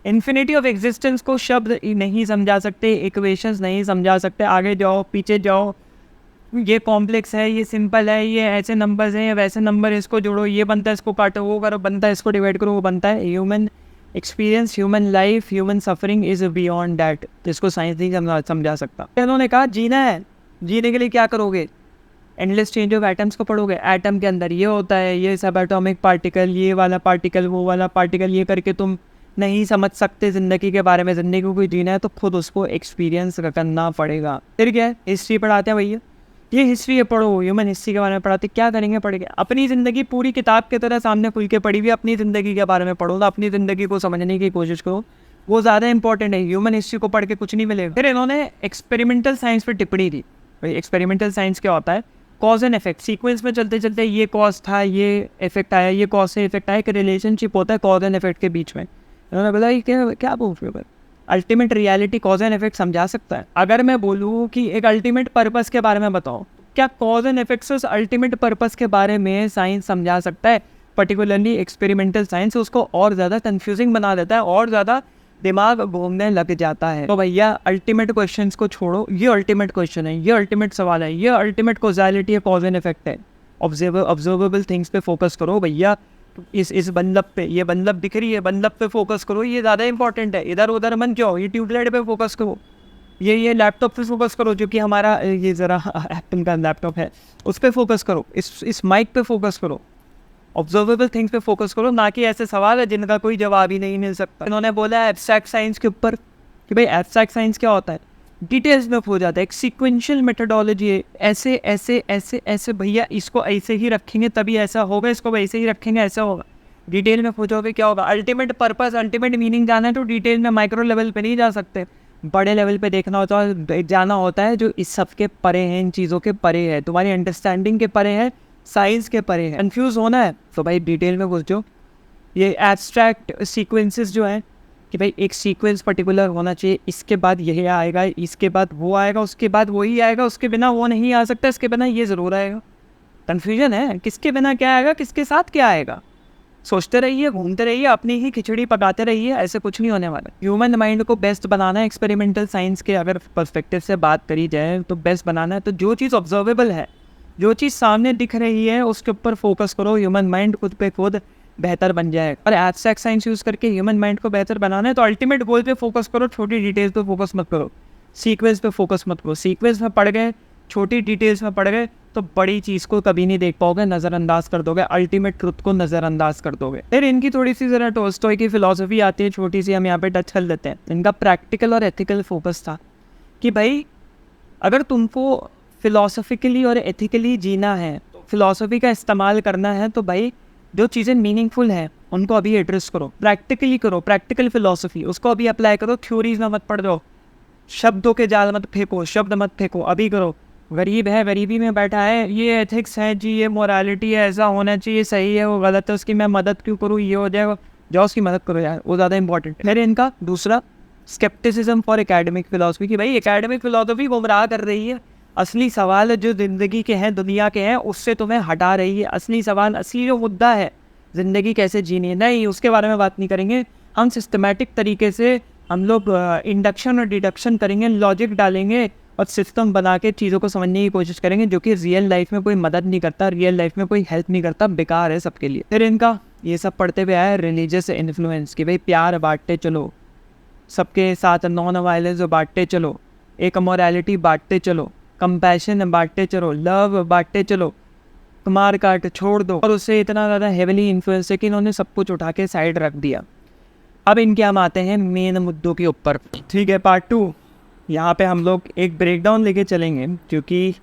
इन्फिनिटी ऑफ एग्जिस्टेंस को शब्द नहीं समझा सकते, इक्वेशंस नहीं समझा सकते। आगे जाओ पीछे जाओ, ये कॉम्प्लेक्स है, ये सिंपल है, ये ऐसे नंबर्स हैं, वैसे नंबर, इसको जोड़ो, ये बनता है, इसको काटो, वो करो, बनता है, इसको डिवाइड करो, वो बनता है। Human experience, human life, human suffering is beyond that, जिसको साइंस नहीं समझा सकता। इन्होंने कहा जीना है, जीने के लिए क्या करोगे, एंडलेस चेंज ऑफ एटम्स को पढ़ोगे। एटम के अंदर ये होता है, ये सब एटॉमिक पार्टिकल, ये वाला पार्टिकल, वो वाला पार्टिकल, ये करके तुम नहीं समझ सकते ज़िंदगी के बारे में। ज़िंदगी को कोई जीना है तो खुद उसको एक्सपीरियंस करना पड़ेगा। फिर क्या है, हिस्ट्री पढ़ाते हैं भैया, ये हिस्ट्री है, पढ़ो, ह्यूमन हिस्ट्री के बारे में पढ़ाते, क्या करेंगे पढ़ के, अपनी ज़िंदगी पूरी किताब की तरह सामने खुल के पढ़ी हुई अपनी ज़िंदगी के बारे में पढ़ो, तो अपनी ज़िंदगी को समझने की कोशिश करो, वो ज़्यादा इंपॉर्टेंट है। ह्यूमन हिस्ट्री को पढ़ के कुछ नहीं मिलेगा। फिर इन्होंने एक्सपेरिमेंटल साइंस पर टिप्पणी दी। भाई एक्सपेरिमेंटल साइंस क्या होता है, कॉज एंड इफेक्ट, सीक्वेंस में चलते चलते ये कॉज था, ये इफेक्ट आया, ये कॉज से इफेक्ट आया, एक रिलेशनशिप होता है कॉज एंड इफेक्ट के बीच में। इन्होंने बोला ये क्या बोल रहे हो, ultimate reality cause and effect समझा सकता है। अगर मैं बोलूँ कि एक अल्टीमेट पर्पस के बारे में बताओ, क्या cause and effects ultimate purpose के बारे में साइंस समझा सकता है, पर्टिकुलरली एक्सपेरिमेंटल साइंस उसको और ज़्यादा कंफ्यूजिंग बना देता है, और ज़्यादा दिमाग घूमने लग जाता है। तो भैया अल्टीमेट क्वेश्चंस को छोड़ो, ये अल्टीमेट क्वेश्चन है, ये अल्टीमेट सवाल है, ये अल्टीमेट कॉजालिटी है, कॉज एंड इफेक्ट है। ऑब्जर्वेबल थिंग्स पे फोकस करो भैया, इस बल्ब पे, ये बल्ब दिख रही है, बल्ब पे फोकस करो, ये ज़्यादा इंपॉर्टेंट है। इधर उधर मन जाओ, ये ट्यूबलाइट पे फोकस करो, ये लैपटॉप पे फोकस करो, जो कि हमारा ये ज़रा एप्पल का लैपटॉप है, उस पर फोकस करो, इस माइक पे फोकस करो, ऑब्जर्वेबल थिंग्स पे फोकस करो, ना कि ऐसे सवाल है जिनका कोई जवाब ही नहीं मिल सकता। इन्होंने बोला है एब्स्ट्रैक्ट साइंस के ऊपर कि भाई एब्स्ट्रैक्ट साइंस क्या होता है, डिटेल्स में हो जाता है, एक सीक्वेंशियल मेथडोलॉजी है, ऐसे ऐसे ऐसे ऐसे भैया इसको ऐसे ही रखेंगे तभी ऐसा होगा, इसको ऐसे ही रखेंगे ऐसा होगा। डिटेल में खोजोगे क्या होगा, अल्टीमेट पर्पस, अल्टीमेट मीनिंग जाना है तो डिटेल में माइक्रो लेवल पे नहीं जा सकते, बड़े लेवल पे देखना होता है, जाना होता है जो इस सब के परे हैं, इन चीज़ों के परे है, तुम्हारी अंडरस्टैंडिंग के परे है, साइंस के परे है। कंफ्यूज होना है तो भाई डिटेल में घुस जाओ। ये एब्स्ट्रैक्ट सीक्वेंसेस जो है कि भाई एक सीक्वेंस पर्टिकुलर होना चाहिए, इसके बाद यही आएगा, इसके बाद वो आएगा, उसके बाद वही आएगा, उसके बिना वो नहीं आ सकता, इसके बिना ये ज़रूर आएगा। कन्फ्यूजन है, किसके बिना क्या आएगा, किसके साथ क्या आएगा। सोचते रहिए, घूमते रहिए, अपनी ही खिचड़ी पकाते रहिए, ऐसे कुछ नहीं होने वाला। ह्यूमन माइंड को बेस्ट बनाना है, एक्सपेरिमेंटल साइंस के अगर पर्सपेक्टिव से बात करी जाए तो बेस्ट बनाना है तो जो चीज़ ऑब्जर्वेबल है, जो चीज़ सामने दिख रही है उसके ऊपर फोकस करो। ह्यूमन माइंड खुद पे खुद बेहतर बन जाए। और एब्स्ट्रैक्ट साइंस यूज़ करके ह्यूमन माइंड को बेहतर बनाना है तो अल्टीमेट गोल पे फोकस करो, छोटी डिटेल्स पे फोकस मत करो, सीक्वेंस पे फोकस मत करो। सीक्वेंस में पड़ गए, छोटी डिटेल्स में पड़ गए तो बड़ी चीज़ को कभी नहीं देख पाओगे, नज़रअंदाज कर दोगे, अल्टीमेट ट्रुथ को नज़रअंदाज कर दोगे। फिर इनकी थोड़ी सी ज़रा टोल्स्टॉय की फिलॉसफी आती है, छोटी सी हम यहाँ पे टच कर लेते हैं। इनका प्रैक्टिकल और एथिकल फोकस था कि भाई अगर तुमको फिलॉसफिकली और एथिकली जीना है, तो फिलॉसफी का इस्तेमाल करना है, तो भाई जो चीज़ें मीनिंगफुल हैं उनको अभी एड्रेस करो, प्रैक्टिकली करो, प्रैक्टिकल फिलॉसफी उसको अभी अप्लाई करो, थ्योरीज में मत पढ़ जाओ, शब्दों के जाल मत फेंको, शब्द मत फेंको, अभी करो। गरीब है, गरीबी में बैठा है, ये एथिक्स है जी, ये मोरालिटी है, ऐसा होना चाहिए, सही है, वो गलत है, उसकी मैं मदद क्यों करूँ, ये हो जाएगा, जाओ उसकी मदद करो यार, वो ज़्यादा इंपॉर्टेंट है। फिर इनका दूसरा स्केप्टिसिज्म फॉर एकेडमिक फिलॉसफी कि भाई एकेडमिक फिलॉसफी गुमराह कर रही है, असली सवाल जो ज़िंदगी के हैं, दुनिया के हैं, उससे तुम्हें हटा रही है। असली सवाल, असली जो मुद्दा है ज़िंदगी कैसे जीनी है, नहीं उसके बारे में बात नहीं करेंगे हम। सिस्टमेटिक तरीके से हम लोग इंडक्शन और डिडक्शन करेंगे, लॉजिक डालेंगे और सिस्टम बना के चीज़ों को समझने की कोशिश करेंगे, जो कि रियल लाइफ में कोई मदद नहीं करता, रियल लाइफ में कोई हेल्प नहीं करता, बेकार है सबके लिए। फिर इनका ये सब पढ़ते हुए आया रिलीजियस इन्फ्लुएंस कि भाई प्यार बांटते चलो, सबके साथ नॉन वायलेंस बांटते चलो, एक मोरालिटी बांटते चलो, कंपैशन बांटते चलो, लव बांटते चलो, मार काट छोड़ दो। और उससे इतना ज़्यादा हेविली इन्फ्लुएंस है कि इन्होंने सब कुछ उठा के साइड रख दिया। अब इनके हम आते हैं मेन मुद्दों के ऊपर। ठीक है, पार्ट 2 यहाँ पे हम लोग एक ब्रेकडाउन लेके चलेंगे, क्योंकि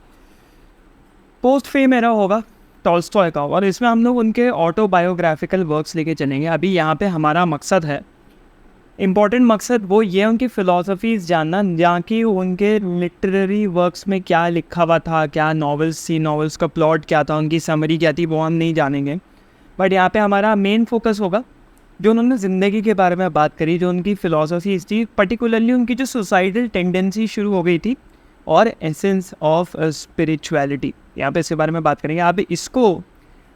पोस्ट फे मेरा होगा टॉल्स्टॉय का, और इसमें हम लोग उनके ऑटोबायोग्राफिकल वर्क्स लेके चलेंगे। अभी यहाँ पे हमारा मकसद है, इम्पॉर्टेंट मकसद वो ये है उनकी फ़िलासफ़ीज़ जानना, जहाँ की उनके लिटरेरी वर्क्स में क्या लिखा हुआ था, क्या नॉवेल्स थी, नॉवेल्स का प्लॉट क्या था, उनकी समरी क्या थी, वो हम नहीं जानेंगे। बट यहाँ पे हमारा मेन फोकस होगा जो उन्होंने ज़िंदगी के बारे में बात करी, जो उनकी फ़िलासफ़ीज़ थी, पर्टिकुलरली उनकी जो सोसाइटल टेंडेंसी शुरू हो गई थी और एसेंस ऑफ स्पिरिचुअलिटी, यहाँ पे इसके बारे में बात करेंगे। आप इसको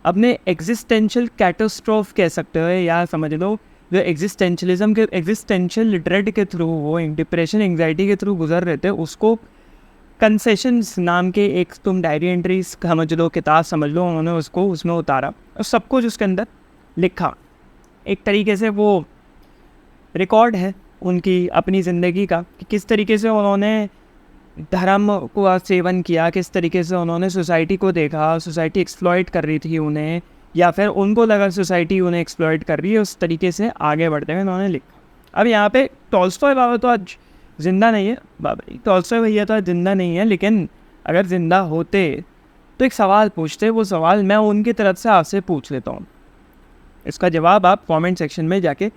अपने एग्जिस्टेंशियल कैटास्ट्रोफ कह सकते हो, या समझ लो जो एग्जिस्टेंशलिज्म के एग्जिस्टेंशियल ड्रेड के थ्रू, वो डिप्रेशन एंग्जाइटी के थ्रू गुजर रहे थे, उसको कंसेशंस नाम के एक तुम डायरी एंट्रीज समझ लो, किताब समझ लो, उन्होंने उसको उसमें उतारा और सब कुछ उसके अंदर लिखा। एक तरीके से वो रिकॉर्ड है उनकी अपनी ज़िंदगी का कि किस तरीके से उन्होंने धर्म को सेवन किया, किस तरीके से उन्होंने सोसाइटी को देखा, सोसाइटी एक्सप्लॉइट कर रही थी उन्हें, या फिर उनको लगा सोसाइटी उन्हें एक्सप्लॉइट कर रही है, उस तरीके से आगे बढ़ते हुए उन्होंने लिखा। अब यहाँ पे टॉल्स्टॉय बाबा तो आज ज़िंदा नहीं है, बाबा टॉल्स्टॉय भैया तो आज ज़िंदा नहीं है, लेकिन अगर ज़िंदा होते तो एक सवाल पूछते, वो सवाल मैं उनकी तरफ से आपसे पूछ लेता हूँ। इसका जवाब आप कमेंट सेक्शन में जाके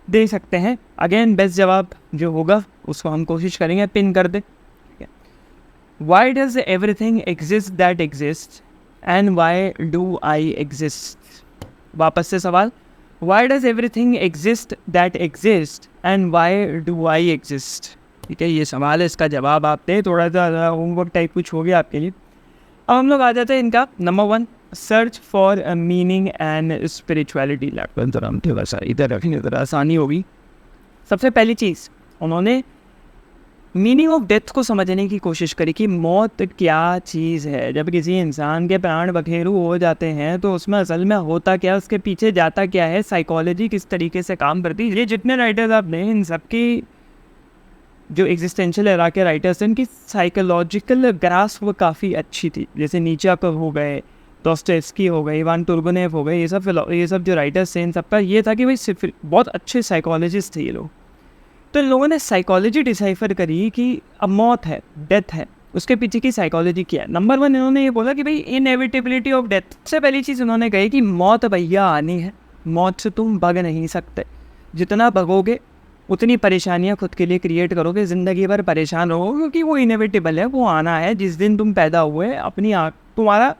दे सकते हैं। अगेन बेस्ट जवाब जो होगा उसको हम कोशिश करेंगे पिन कर दे। Why does everything exist that exist and why do I exist? वापस से सवाल, why does everything exist that exist and why do I exist? ठीक है, ये सवाल है, इसका जवाब आप दे। थोड़ा सा होमवर्क टाइप कुछ हो गया आपके लिए। अब हम लोग आ जाते हैं इनका number 1, search for meaning and spirituality. Laptop जरा हम थोड़ा सा इधर रखेंगे, ज़रा आसानी होगी। सबसे पहली चीज़ उन्होंने मीनिंग ऑफ डेथ को समझने की कोशिश करी कि मौत क्या चीज़ है। जब किसी इंसान के प्राण बखेरू हो जाते हैं तो उसमें असल में होता क्या, उसके पीछे जाता क्या है, साइकोलॉजी किस तरीके से काम करती है। ये जितने राइटर्स आपने इन सबकी जो एग्जिस्टेंशियल एरा के राइटर्स हैं, इनकी साइकोलॉजिकल ग्रास्प वो काफ़ी अच्छी थी। जैसे नीचाकोव हो गए, दोस्टोयेव्स्की हो गए, इवान तुर्गेनेव हो गए, ये सब जो राइटर्स थे, इन सबका ये था कि भाई सिर्फ बहुत अच्छे साइकोलॉजिस्ट थे ये लोग। तो इन लोगों ने साइकोलॉजी डिसाइफर करी कि अब मौत है, डेथ है, उसके पीछे की साइकोलॉजी क्या है। नंबर 1 इन्होंने ये बोला कि भाई इनएविटेबिलिटी ऑफ डेथ। सबसे पहली चीज़ उन्होंने कही कि मौत भैया आनी है, मौत से तुम भाग नहीं सकते। जितना भगोगे उतनी परेशानियां खुद के लिए क्रिएट करोगे, ज़िंदगी भर परेशान रहोगे, क्योंकि वो इनएविटेबल है, वो आना है। जिस दिन तुम पैदा हुए अपनी तुम्हारा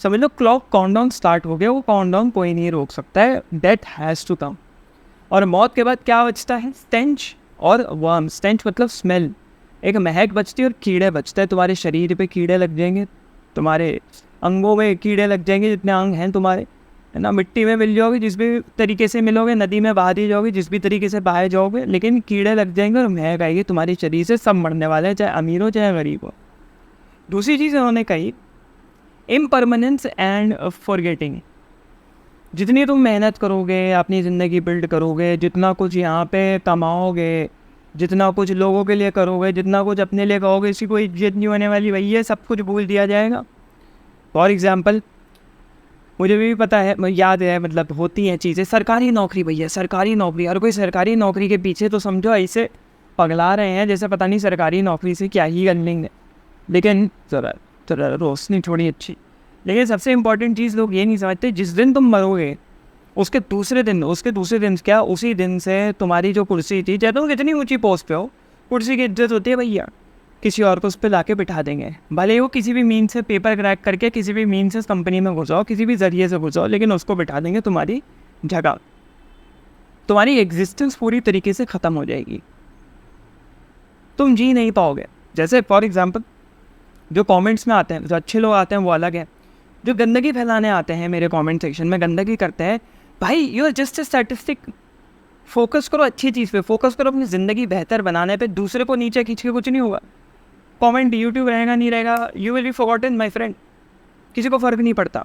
समझ लो क्लॉक काउंटडाउन स्टार्ट हो गया, वो काउंटडाउन कोई नहीं रोक सकता है। Death has to come. और मौत के बाद क्या बचता है? स्टेंच और वर्म। स्टेंच मतलब स्मेल, एक महक बचती है, और कीड़े बचते हैं। तुम्हारे शरीर पे कीड़े लग जाएंगे, तुम्हारे अंगों में कीड़े लग जाएंगे, जितने अंग हैं तुम्हारे, है ना, मिट्टी में मिल जाओगे जिस भी तरीके से मिलोगे, नदी में बहा दी जाओगे जिस भी तरीके से बहाए जाओगे, लेकिन कीड़े लग जाएंगे और महक आएगी तुम्हारे शरीर से, सब मरने वाले हैं, चाहे अमीर हो चाहे गरीब हो। दूसरी चीज़ उन्होंने कही, इम्परमानेंस एंड फॉरगेटिंग। जितनी तुम मेहनत करोगे, अपनी ज़िंदगी बिल्ड करोगे, जितना कुछ यहाँ पे कमाओगे, जितना कुछ लोगों के लिए करोगे, जितना कुछ अपने लिए कहोगे, इसी को इज्जत नहीं होने वाली, वही है, सब कुछ भूल दिया जाएगा। फॉर एग्ज़ाम्पल, मुझे भी पता है, याद है, मतलब होती हैं चीज़ें, सरकारी नौकरी भैया, सरकारी नौकरी, हर कोई सरकारी नौकरी के पीछे तो समझो ऐसे पगला रहे हैं जैसे पता नहीं सरकारी नौकरी से क्या ही अर्निंग है। लेकिन ज़रा रोशनी थोड़ी अच्छी। लेकिन सबसे इम्पॉर्टेंट चीज़ लोग ये नहीं समझते, जिस दिन तुम मरोगे उसके दूसरे दिन क्या, उसी दिन से तुम्हारी जो कुर्सी थी, चाहे तुम कितनी ऊंची पोस्ट पे हो, कुर्सी की इज्जत होती है भैया, किसी और को उस पर ला के बिठा देंगे। भले वो किसी भी मीन से पेपर क्रैक करके किसी भी मीन से कंपनी में घुसाओ, किसी भी ज़रिए से घुसाओ, लेकिन उसको बिठा देंगे तुम्हारी जगह। तुम्हारी एग्जिस्टेंस पूरी तरीके से ख़त्म हो जाएगी, तुम जी नहीं पाओगे। जैसे फॉर एग्ज़ाम्पल, जो कमेंट्स में आते हैं, जो अच्छे लोग आते हैं वो अलग है, जो गंदगी फैलाने आते हैं मेरे कमेंट सेक्शन में, गंदगी करते हैं, भाई you are just a statistic. Focus करो अच्छी चीज़ पे, फोकस करो अपनी ज़िंदगी बेहतर बनाने पे, दूसरे को नीचे खींच के कुछ नहीं होगा। कमेंट यूट्यूब रहेगा नहीं रहेगा, you will be forgotten my friend, किसी को फ़र्क नहीं पड़ता।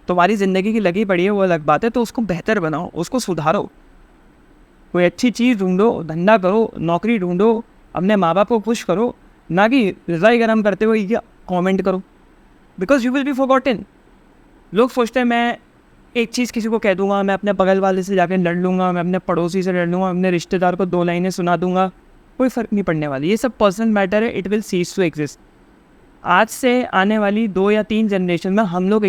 तुम्हारी ज़िंदगी की लगी पड़ी है वो अलग बात है, तो उसको बेहतर बनाओ, उसको सुधारो, कोई अच्छी चीज़ ढूंढो, धंधा करो, नौकरी ढूंढो, अपने माँ बाप को खुश करो, ना कि रज़ाई गरम करते हुए या कमेंट करो, because you will be forgotten. लोग सोचते हैं मैं एक चीज़ किसी को कह दूंगा, मैं अपने बगल वाले से जाकर लड़ लूँगा, मैं अपने पड़ोसी से लड़ लूँगा, अपने रिश्तेदार को 2 लाइनें सुना दूंगा, कोई फ़र्क नहीं पड़ने वाली। ये सब पर्सनल मैटर है, it will cease to exist. आज से आने वाली 2 या 3 जनरेशन में हम लोग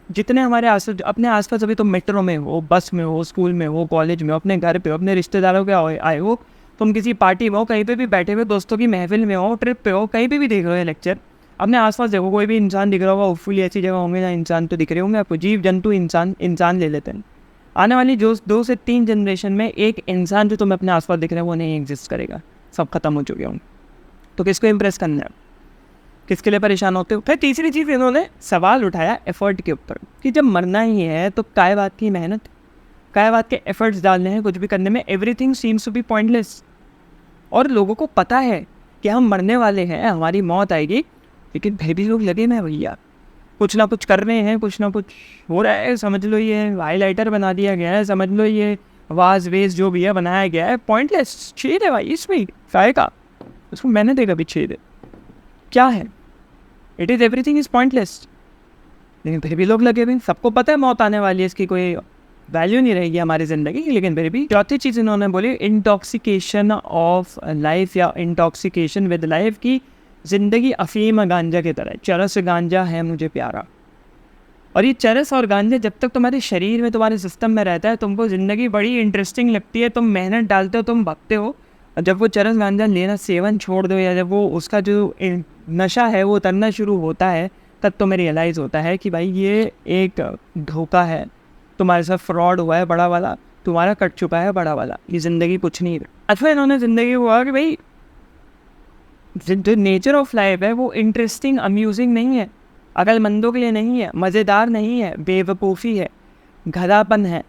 जितने हमारे अपने आसपास, अभी तुम मेट्रो में हो, बस में हो, स्कूल में हो, कॉलेज में हो, अपने घर पे हो, अपने रिश्तेदारों के आए हो, तुम किसी पार्टी में हो, कहीं पे भी बैठे हुए दोस्तों की महफिल में हो, ट्रिप पे हो, कहीं पे भी देख रहे हो लेक्चर, अपने आसपास देखो, कोई भी इंसान दिख रहा होगा, होपफुली ऐसी जगह होंगे ना इंसान तो दिख रहे होंगे आपको, जीव जंतु इंसान ले लेते हैं। आने वाली जो 2 से 3 जनरेशन में एक इंसान जो तुम्हें अपने आसपास दिख रहा है वो नहीं एग्जिस्ट करेगा, सब खत्म हो चुके होंगे। तो किसको इम्प्रेस करना है, किसके लिए परेशान होते हो? फिर तीसरी चीज़ इन्होंने सवाल उठाया एफर्ट के ऊपर, कि जब मरना ही है तो काय बात की मेहनत, काय बात के एफर्ट्स डालने हैं कुछ भी करने में, everything seems to be pointless. और लोगों को पता है कि हम मरने वाले हैं, हमारी मौत आएगी, लेकिन फिर भी लोग लगे में भैया कुछ ना कुछ कर रहे हैं, कुछ ना कुछ हो रहा है, समझ लो ये हाईलाइटर बना दिया गया है, समझ लो ये वाज वेज जो भी है बनाया गया है, पॉइंटलेस छेद है भाई इसमें, काय का उसको मैंने देखा भी छेद है, क्या है, it is everything is pointless, लेकिन फिर भी लोग लगे हुए। सबको पता है मौत आने वाली है, इसकी कोई वैल्यू नहीं रहेगी हमारी ज़िंदगी की, लेकिन फिर भी। चौथी चीज़ इन्होंने बोली, इंटॉक्सिकेशन ऑफ लाइफ या इंटॉक्सिकेशन विद लाइफ, की ज़िंदगी अफीम गांजा की तरह, चरस गांजा है मुझे प्यारा। और ये चरस और गांजा जब तक तुम्हारे शरीर में, तुम्हारे सिस्टम में रहता है, तुमको ज़िंदगी बड़ी इंटरेस्टिंग लगती है, तुम मेहनत डालते हो, तुम भगते हो। और जब वो चरस गांजा लेना सेवन छोड़ दो, या जब वो उसका जो नशा है वो उतरना शुरू होता है, तब तुम्हें रियलाइज़ होता है कि भाई ये एक धोखा है, तुम्हारे साथ फ्रॉड हुआ है बड़ा वाला, तुम्हारा कट चुका है बड़ा वाला, ये ज़िंदगी कुछ नहीं है। अच्छा, इन्होंने ज़िंदगी को कहा कि भाई जो नेचर ऑफ लाइफ है वो इंटरेस्टिंग अम्यूजिंग नहीं है, अक्लमंदों के लिए नहीं है, मज़ेदार नहीं है, बेवकूफ़ी है, गधापन है,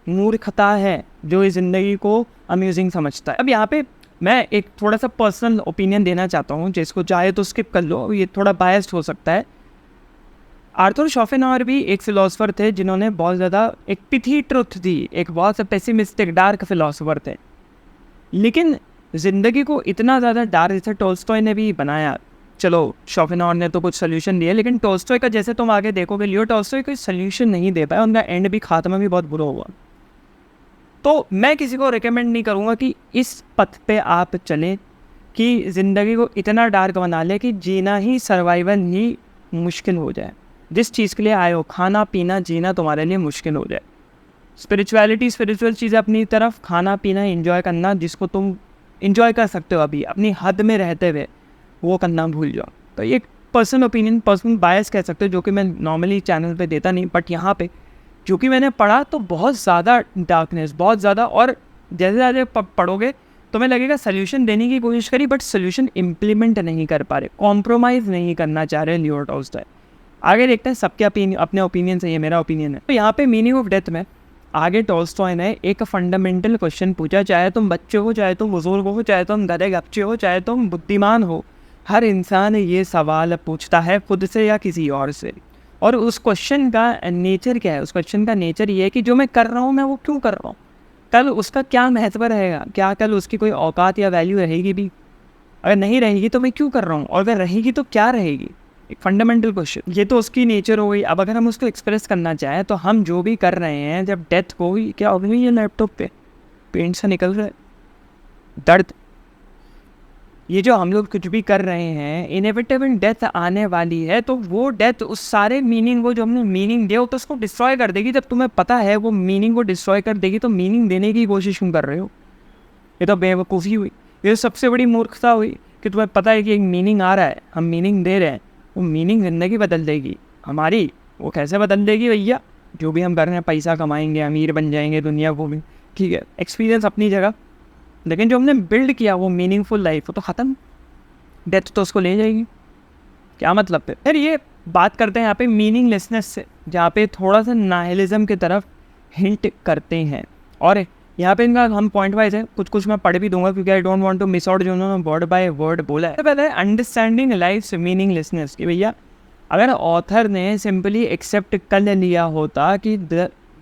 मूर्खता है जो इस ज़िंदगी को अम्यूजिंग समझता है। अब यहाँ पे मैं एक थोड़ा सा पर्सनल ओपिनियन देना चाहता हूँ, जिसको चाहे तो स्किप कर लो, ये थोड़ा बायस्ड हो सकता है। आर्थर शोपेनहावर भी एक फ़िलासफ़र थे जिन्होंने बहुत ज़्यादा एक पिथी ट्रुथ दी, एक बहुत पेसिमिस्टिक डार्क फ़िलासफ़र थे, लेकिन ज़िंदगी को इतना ज़्यादा डार्क, जैसे टोल्स्टॉय ने भी बनाया। चलो शोपेनहावर ने तो कुछ सोल्यूशन दिए, लेकिन टोल्स्टॉय का जैसे तुम आगे देखोगे, लियो टोल्स्टॉय कोई सोल्यूशन नहीं दे पाया, उनका एंड भी खात्मा भी बहुत बुरा हुआ। तो मैं किसी को रिकमेंड नहीं करूँगा कि इस पथ पे आप चलें कि ज़िंदगी को इतना डार्क बना ले कि जीना ही, सर्वाइवल ही मुश्किल हो जाए। जिस चीज़ के लिए आए हो, खाना पीना जीना तुम्हारे लिए मुश्किल हो जाए। स्पिरिचुअल चीज़ें अपनी तरफ, खाना पीना एंजॉय करना, जिसको तुम एंजॉय कर सकते हो अभी अपनी हद में रहते हुए, वो करना भूल जाओ। तो ये पर्सनल ओपिनियन, पर्सनल बायस कह सकते हो, जो कि मैं नॉर्मली चैनल पे देता नहीं, बट यहाँ पे जो कि मैंने पढ़ा तो बहुत ज़्यादा डार्कनेस, बहुत ज़्यादा, और जैसे जैसे पढ़ोगे तुम्हें लगेगा सोल्यूशन देने की कोशिश करी, बट सोल्यूशन इम्प्लीमेंट नहीं कर पा रहे, कॉम्प्रोमाइज़ नहीं करना चाह रहे लियो टॉल्स्टॉय। आगे देखते हैं, सबके अपने ओपिनियन से, ये मेरा ओपिनियन है। तो यहाँ पे मीनिंग ऑफ डेथ में आगे टॉल्स्टॉय ने एक फंडामेंटल क्वेश्चन पूछा, चाहे तुम बच्चे हो, चाहे तुम बुजुर्ग हो, चाहे तुम गधे गपचे हो, चाहे तुम बुद्धिमान हो, हर इंसान ये सवाल पूछता है खुद से या किसी और से। और उस क्वेश्चन का नेचर क्या है? उस क्वेश्चन का नेचर ये है कि जो मैं कर रहा हूँ मैं वो क्यों कर रहा हूँ, कल उसका क्या महत्व रहेगा, क्या कल उसकी कोई औकात या वैल्यू रहेगी भी? अगर नहीं रहेगी तो मैं क्यों कर रहा हूँ, और अगर रहेगी तो क्या रहेगी? एक फंडामेंटल क्वेश्चन। ये तो उसकी नेचर हो गई। अब अगर हम उसको एक्सप्रेस करना चाहें तो हम जो भी कर रहे हैं, जब डेथ को, क्या हो गई ये लैपटॉप पे पेंट से निकल रहा है, दर्द, ये जो हम लोग कुछ भी कर रहे हैं, इनएविटेबल डेथ आने वाली है, तो वो डेथ उस सारे मीनिंग को, जो हमने मीनिंग दिया, तो उसको डिस्ट्रॉय कर देगी। जब तुम्हें पता है वो मीनिंग को डिस्ट्रॉय कर देगी, तो मीनिंग देने की कोशिश क्यों कर रहे हो? ये तो बेवकूफ़ी हुई, ये सबसे बड़ी मूर्खता हुई कि तुम्हें पता है कि एक मीनिंग आ रहा है, हम मीनिंग दे रहे हैं, वो मीनिंग ज़िंदगी बदल देगी हमारी। वो कैसे बदल देगी भैया? जो भी हम कर रहे हैं, पैसा कमाएंगे, अमीर बन जाएंगे, दुनिया को भी, ठीक है, एक्सपीरियंस अपनी जगह, लेकिन जो हमने बिल्ड किया वो मीनिंगफुल लाइफ, वो तो ख़त्म, डेथ तो उसको ले जाएगी। क्या मतलब है? फिर ये बात करते हैं यहाँ पे मीनिंगलेसनेस से, जहाँ पे थोड़ा सा नाहिलिज्म की तरफ हिंट करते हैं। और यहाँ पे इनका हम पॉइंट वाइज है, कुछ कुछ मैं पढ़ भी दूंगा क्योंकि I don't want to miss out जो उन्होंने वर्ड बाय वर्ड बोला है। पहले अंडरस्टैंडिंग लाइफ मीनिंगलेसनेस, कि भैया अगर ऑथर ने सिंपली एक्सेप्ट कर लिया होता कि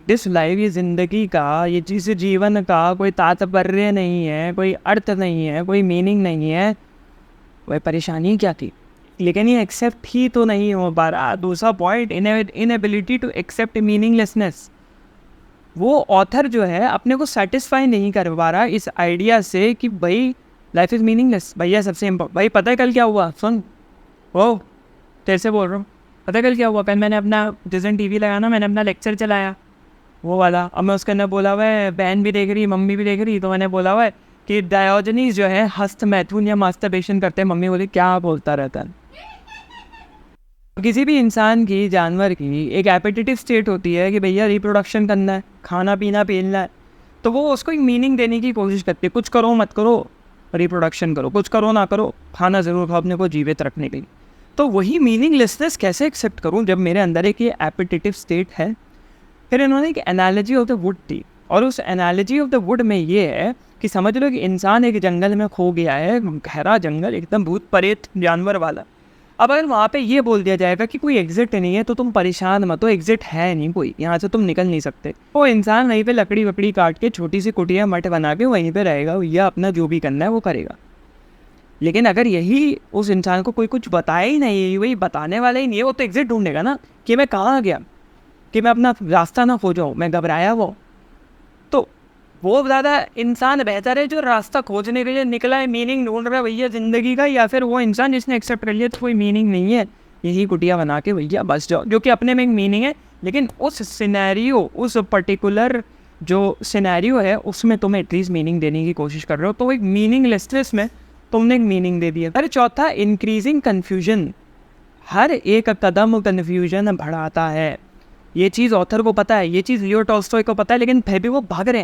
दिस लाइफ, ये ज़िंदगी का, ये जिस जीवन का कोई तात्पर्य नहीं है, कोई अर्थ नहीं है, कोई मीनिंग नहीं है, वह परेशानी क्या थी? लेकिन ये एक्सेप्ट ही तो नहीं हो पा रहा। दूसरा point, inability to accept meaninglessness. वो ऑथर जो है अपने को सेटिस्फाई नहीं कर पा रहा इस आइडिया से कि भाई लाइफ इज़ मीनिंगलेस। भैया सबसे इम्पोर्टेंट, भाई पता है कल क्या हुआ? सुन, ओ तेरे से बोल रहा हूँ, पता है कल क्या हुआ? पहले मैंने अपना, जिस दिन टीवी लगाया ना, मैंने अपना लेक्चर चलाया वो वाला। अब मैं उसके अंदर बोला हुआ है, बहन भी देख रही, मम्मी भी देख रही, तो मैंने बोला हुआ है कि डायोजनीस जो है हस्त मैथुन या मास्टरबेशन करते हैं। मम्मी बोली क्या बोलता रहता है? किसी भी इंसान की, जानवर की एक एपेटिटिव स्टेट होती है कि भैया रिप्रोडक्शन करना है, खाना पीना पीना है, तो वो उसको एक मीनिंग देने की कोशिश करती है। कुछ करो मत करो, रिप्रोडक्शन करो, कुछ करो ना करो, खाना ज़रूर खाओ अपने को जीवित रखने के लिए। तो वही मीनिंगलेसनेस कैसे एक्सेप्ट करूँ जब मेरे अंदर एक ये एपेटिटिव स्टेट है? फिर इन्होंने एक एनालॉजी ऑफ द वुड दी, और उस एनालॉजी ऑफ द वुड में ये है कि समझ लो कि इंसान एक जंगल में खो गया है, गहरा जंगल, एकदम भूत प्रेत जानवर वाला। अब अगर वहाँ पे ये बोल दिया जाएगा कि कोई एग्जिट नहीं है, तो तुम परेशान मत हो, एग्जिट है नहीं कोई, यहाँ से तुम निकल नहीं सकते। वो इंसान वहीं पे लकड़ी वकड़ी काट के छोटी सी कुटिया मठ बना के वहीं पे रहेगा, या अपना जो भी करना है वो करेगा। लेकिन अगर यही उस इंसान को कोई कुछ बताया ही नहीं, वही बताने वाला ही नहीं है, वो तो एग्जिट ढूंढेगा ना कि मैं कहाँ गया, कि मैं अपना रास्ता ना खो जाऊँ, मैं घबराया वो। तो वो ज़्यादा इंसान बेहतर है जो रास्ता खोजने के लिए निकला है, मीनिंग ढूंढ रहा है भैया ज़िंदगी का, या फिर वो इंसान जिसने एक्सेप्ट कर लिया तो कोई मीनिंग नहीं है, यही कुटिया बना के भैया बस जाओ, जो कि अपने में एक मीनिंग है। लेकिन उस सिनेरियो, उस पर्टिकुलर जो सिनेरियो है, उसमें तुम एटलीस्ट मीनिंग देने की कोशिश कर रहे हो, तो एक मीनिंगलेसनेस में तुमने एक मीनिंग दे दिया। अरे चौथा, इंक्रीजिंग कन्फ्यूजन। हर एक कदम कन्फ्यूजन बढ़ाता है। ये चीज़ ऑथर को पता है, ये चीज़ लियो टॉल्स्टॉय को पता है, लेकिन फिर भी वो भाग रहे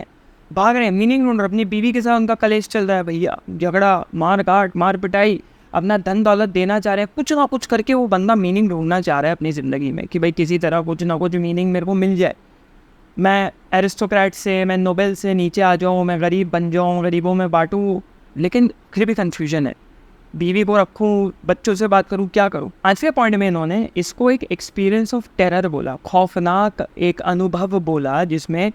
हैं, मीनिंग ढूंढ रहे। अपनी बीवी के साथ उनका कलेश चल रहा है भैया, झगड़ा, मार काट, मार पिटाई, अपना धन दौलत देना चाह रहे हैं, कुछ ना कुछ करके वो बंदा मीनिंग ढूंढना चाह रहा है अपनी ज़िंदगी में, कि भाई किसी तरह कुछ ना कुछ मीनिंग मेरे को मिल जाए, मैं एरिस्टोक्रेट से, मैं नोबेल से नीचे आ जाऊँ, मैं गरीब बन जाऊँ, गरीबों में बांटूँ। लेकिन फिर भी कन्फ्यूजन है, बीवी को रखूँ, बच्चों से बात करूँ, क्या करूँ? आज के पॉइंट में इन्होंने इसको एक एक्सपीरियंस ऑफ टेरर बोला, खौफनाक एक अनुभव बोला, जिसमें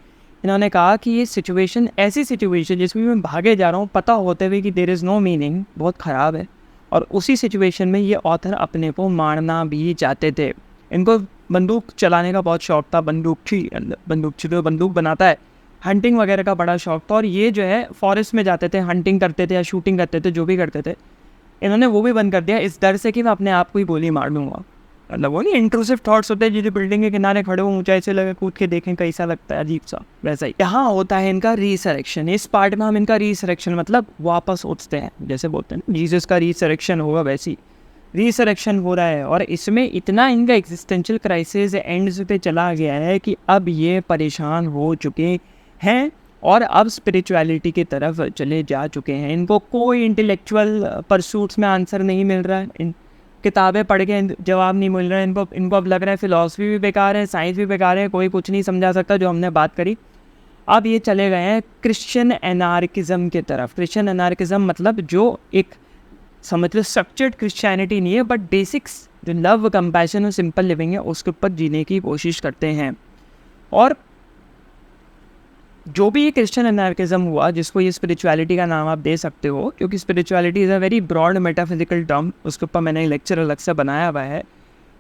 इन्होंने कहा कि ये सिचुएशन, ऐसी सिचुएशन जिसमें मैं भागे जा रहा हूँ पता होते हुए कि देयर इज़ नो मीनिंग, बहुत ख़राब है। और उसी सिचुएशन में ये ऑथर अपने को मारना भी चाहते थे। इनको बंदूक चलाने का बहुत शौक था, बंदूक बनाता है, हंटिंग वगैरह का बड़ा शौक था, और ये जो है फॉरेस्ट में जाते थे, हंटिंग करते थे या शूटिंग करते थे, जो भी करते थे। इन्होंने वो भी बंद कर दिया इस डर से कि मैं अपने आप को ही गोली मार दूंगा। मतलब वो नहीं इंट्रूसिव थॉट्स होते हैं, जो बिल्डिंग के किनारे खड़े हो, ऊंचाई से लगे कूद के देखें कैसा लगता है, अजीब सा, वैसा ही यहाँ होता है इनका रीसरेक्शन। इस पार्ट में हम इनका रीसरेक्शन मतलब वापस उठते हैं, जैसे बोलते हैं जीसस का रीसरेक्शन होगा, वैसी रीसरेक्शन हो रहा है। और इसमें इतना इनका एग्जिस्टेंशियल क्राइसिस एंड पे चला गया है कि अब ये परेशान हो चुके हैं और अब स्पिरिचुअलिटी की तरफ चले जा चुके हैं। इनको कोई इंटेलेक्चुअल परसूट्स में आंसर नहीं मिल रहा है, किताबें पढ़ के जवाब नहीं मिल रहे हैं इनको अब लग रहा है फिलॉसफी भी बेकार है, साइंस भी बेकार है, कोई कुछ नहीं समझा सकता जो हमने बात करी। अब ये चले गए हैं क्रिश्चियन एनार्किज्म की तरफ। क्रिश्चियन एनार्किज्म मतलब जो एक समझ लो स्ट्रक्चर्ड क्रिश्चियनिटी नहीं है, बट बेसिक्स जो लव, कंपैशन और सिंपल लिविंग है उसके ऊपर जीने की कोशिश करते हैं। और जो भी ये क्रिश्चियन एनार्किज्म हुआ, जिसको ये स्पिरिचुअलिटी का नाम आप दे सकते हो, क्योंकि spirituality is a very broad metaphysical term, उसके ऊपर मैंने लेक्चर अलग से बनाया हुआ है।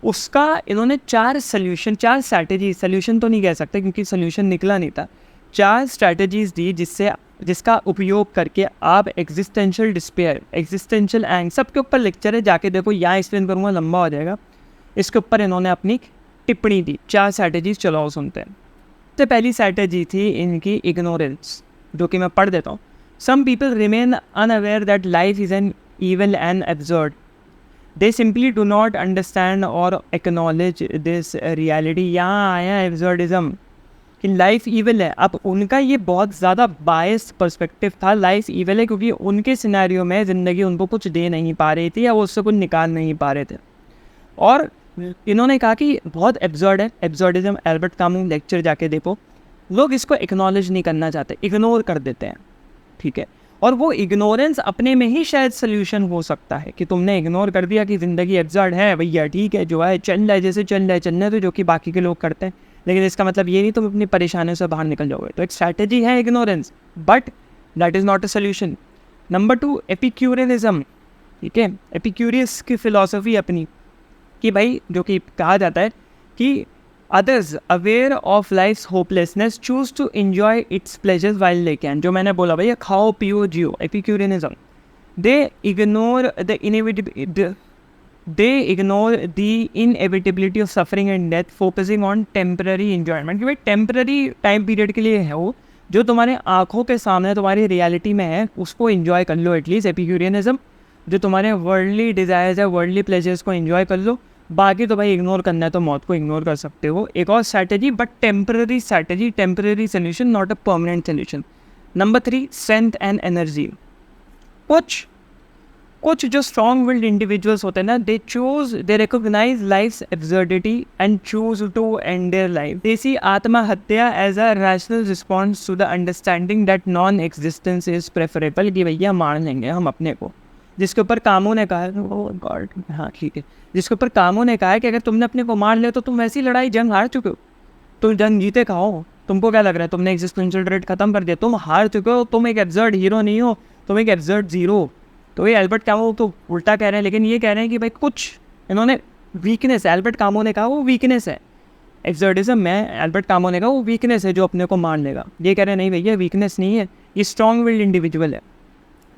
उसका इन्होंने 4 स्ट्रैटेजी, सोल्यूशन तो नहीं कह सकते क्योंकि सोल्यूशन निकला नहीं था, 4 स्ट्रैटेजीज दी जिसका उपयोग करके आप एग्जिस्टेंशियल डिस्पेयर, एग्जिस्टेंशियल एंग, सबके ऊपर लेक्चर है, जाके देखो, यहाँ एक्सप्लेन करूँगा लंबा हो जाएगा। इसके ऊपर इन्होंने अपनी टिप्पणी दी, 4 स्ट्रैटेजीज, चलो सुनते हैं। सबसे पहली स्ट्रैटेजी थी इनकी इग्नोरेंस, जो कि मैं पढ़ देता हूँ। Some people remain unaware that life is an evil and absurd. They simply do not understand or acknowledge this reality. यहाँ आया absurdism कि लाइफ ईवल है। अब उनका ये बहुत ज़्यादा बायस्ड पर्सपेक्टिव था, लाइफ ईवल है क्योंकि उनके सिनेरियो में ज़िंदगी उनको कुछ दे नहीं पा रही थी या वो उससे कुछ निकाल नहीं पा रहे थे। और इन्होंने कहा कि बहुत एब्जर्ड है, एब्जर्डिज्म, एल्बर्ट कामू लेक्चर जाके देखो। लोग इसको एक्नॉलेज नहीं करना चाहते, इग्नोर कर देते हैं, ठीक है। और वो इग्नोरेंस अपने में ही शायद सोल्यूशन हो सकता है कि तुमने इग्नोर कर दिया कि ज़िंदगी एब्जर्ड है, भैया ठीक है, जो है चल रहा है, जैसे चल रहा है चलने तो, जो कि बाकी के लोग करते हैं, लेकिन इसका मतलब ये नहीं तुम अपनी परेशानियों से बाहर निकल जाओगे। तो एक स्ट्रैटेजी है ignorance, but that is not a solution. Number 2, एपिक्यूरियनिज्म, ठीक है। एपिक्यूरियस की फ़िलॉसफी अपनी कि भाई, जो कि कहा जाता है कि others aware of life's hopelessness choose to enjoy its pleasures while they can। जो मैंने बोला भैया, खाओ पियो जियो, एपिक्यूरियनिज्म। they ignore the inevitability of suffering and death, focusing on temporary enjoyment। कि भाई टेम्पररी टाइम पीरियड के लिए है वो, जो तुम्हारे आँखों के सामने तुम्हारी रियलिटी में है उसको इन्जॉय कर लो एटलीस्ट। एपिक्यूरियनिज्म, जो तुम्हारे वर्ल्डली डिज़ायर्स है, वर्ल्डली प्लेजर्स को इन्जॉय कर लो, बाकी तो भाई इग्नोर करना है तो मौत को इग्नोर कर सकते हो। एक और strategy, but temporary strategy, temporary solution, not a permanent solution. Number 3, strength and energy. कुछ जो स्ट्रॉन्ग विल्ड इंडिविजुअल्स होते हैं ना, they recognize life's absurdity and choose to end their life. They see आत्महत्या as a rational response to the understanding that non existence is preferable. कि भैया मार लेंगे हम अपने को, जिसके ऊपर कामों ने कहा है, ओह गॉड, हाँ ठीक है, जिसके ऊपर कामों ने कहा है कि अगर तुमने अपने को मार लिया तो तुम वैसी लड़ाई जंग हार चुके हो, तुम जंग जीते कहो। तुमको क्या लग रहा है तुमने एग्जिस्टेंशियल थ्रेट खत्म कर दिया, तुम हार चुके हो, तुम एक एब्सर्ड हीरो नहीं हो, तुम एक एब्सर्ड जीरो। तो ये एल्बर्ट कामू तो उल्टा कह रहे हैं, लेकिन ये कह रहे हैं कि भाई कुछ इन्होंने वीकनेस, एल्बर्ट कामू ने कहा वो वीकनेस है एब्सर्डिज्म में, एल्बर्ट कामू ने कहा वो वीकनेस है जो अपने को मार लेगा। ये कह रहे हैं नहीं भैया, वीकनेस नहीं है, ये स्ट्रॉन्ग विल्ड इंडिविजुअल है।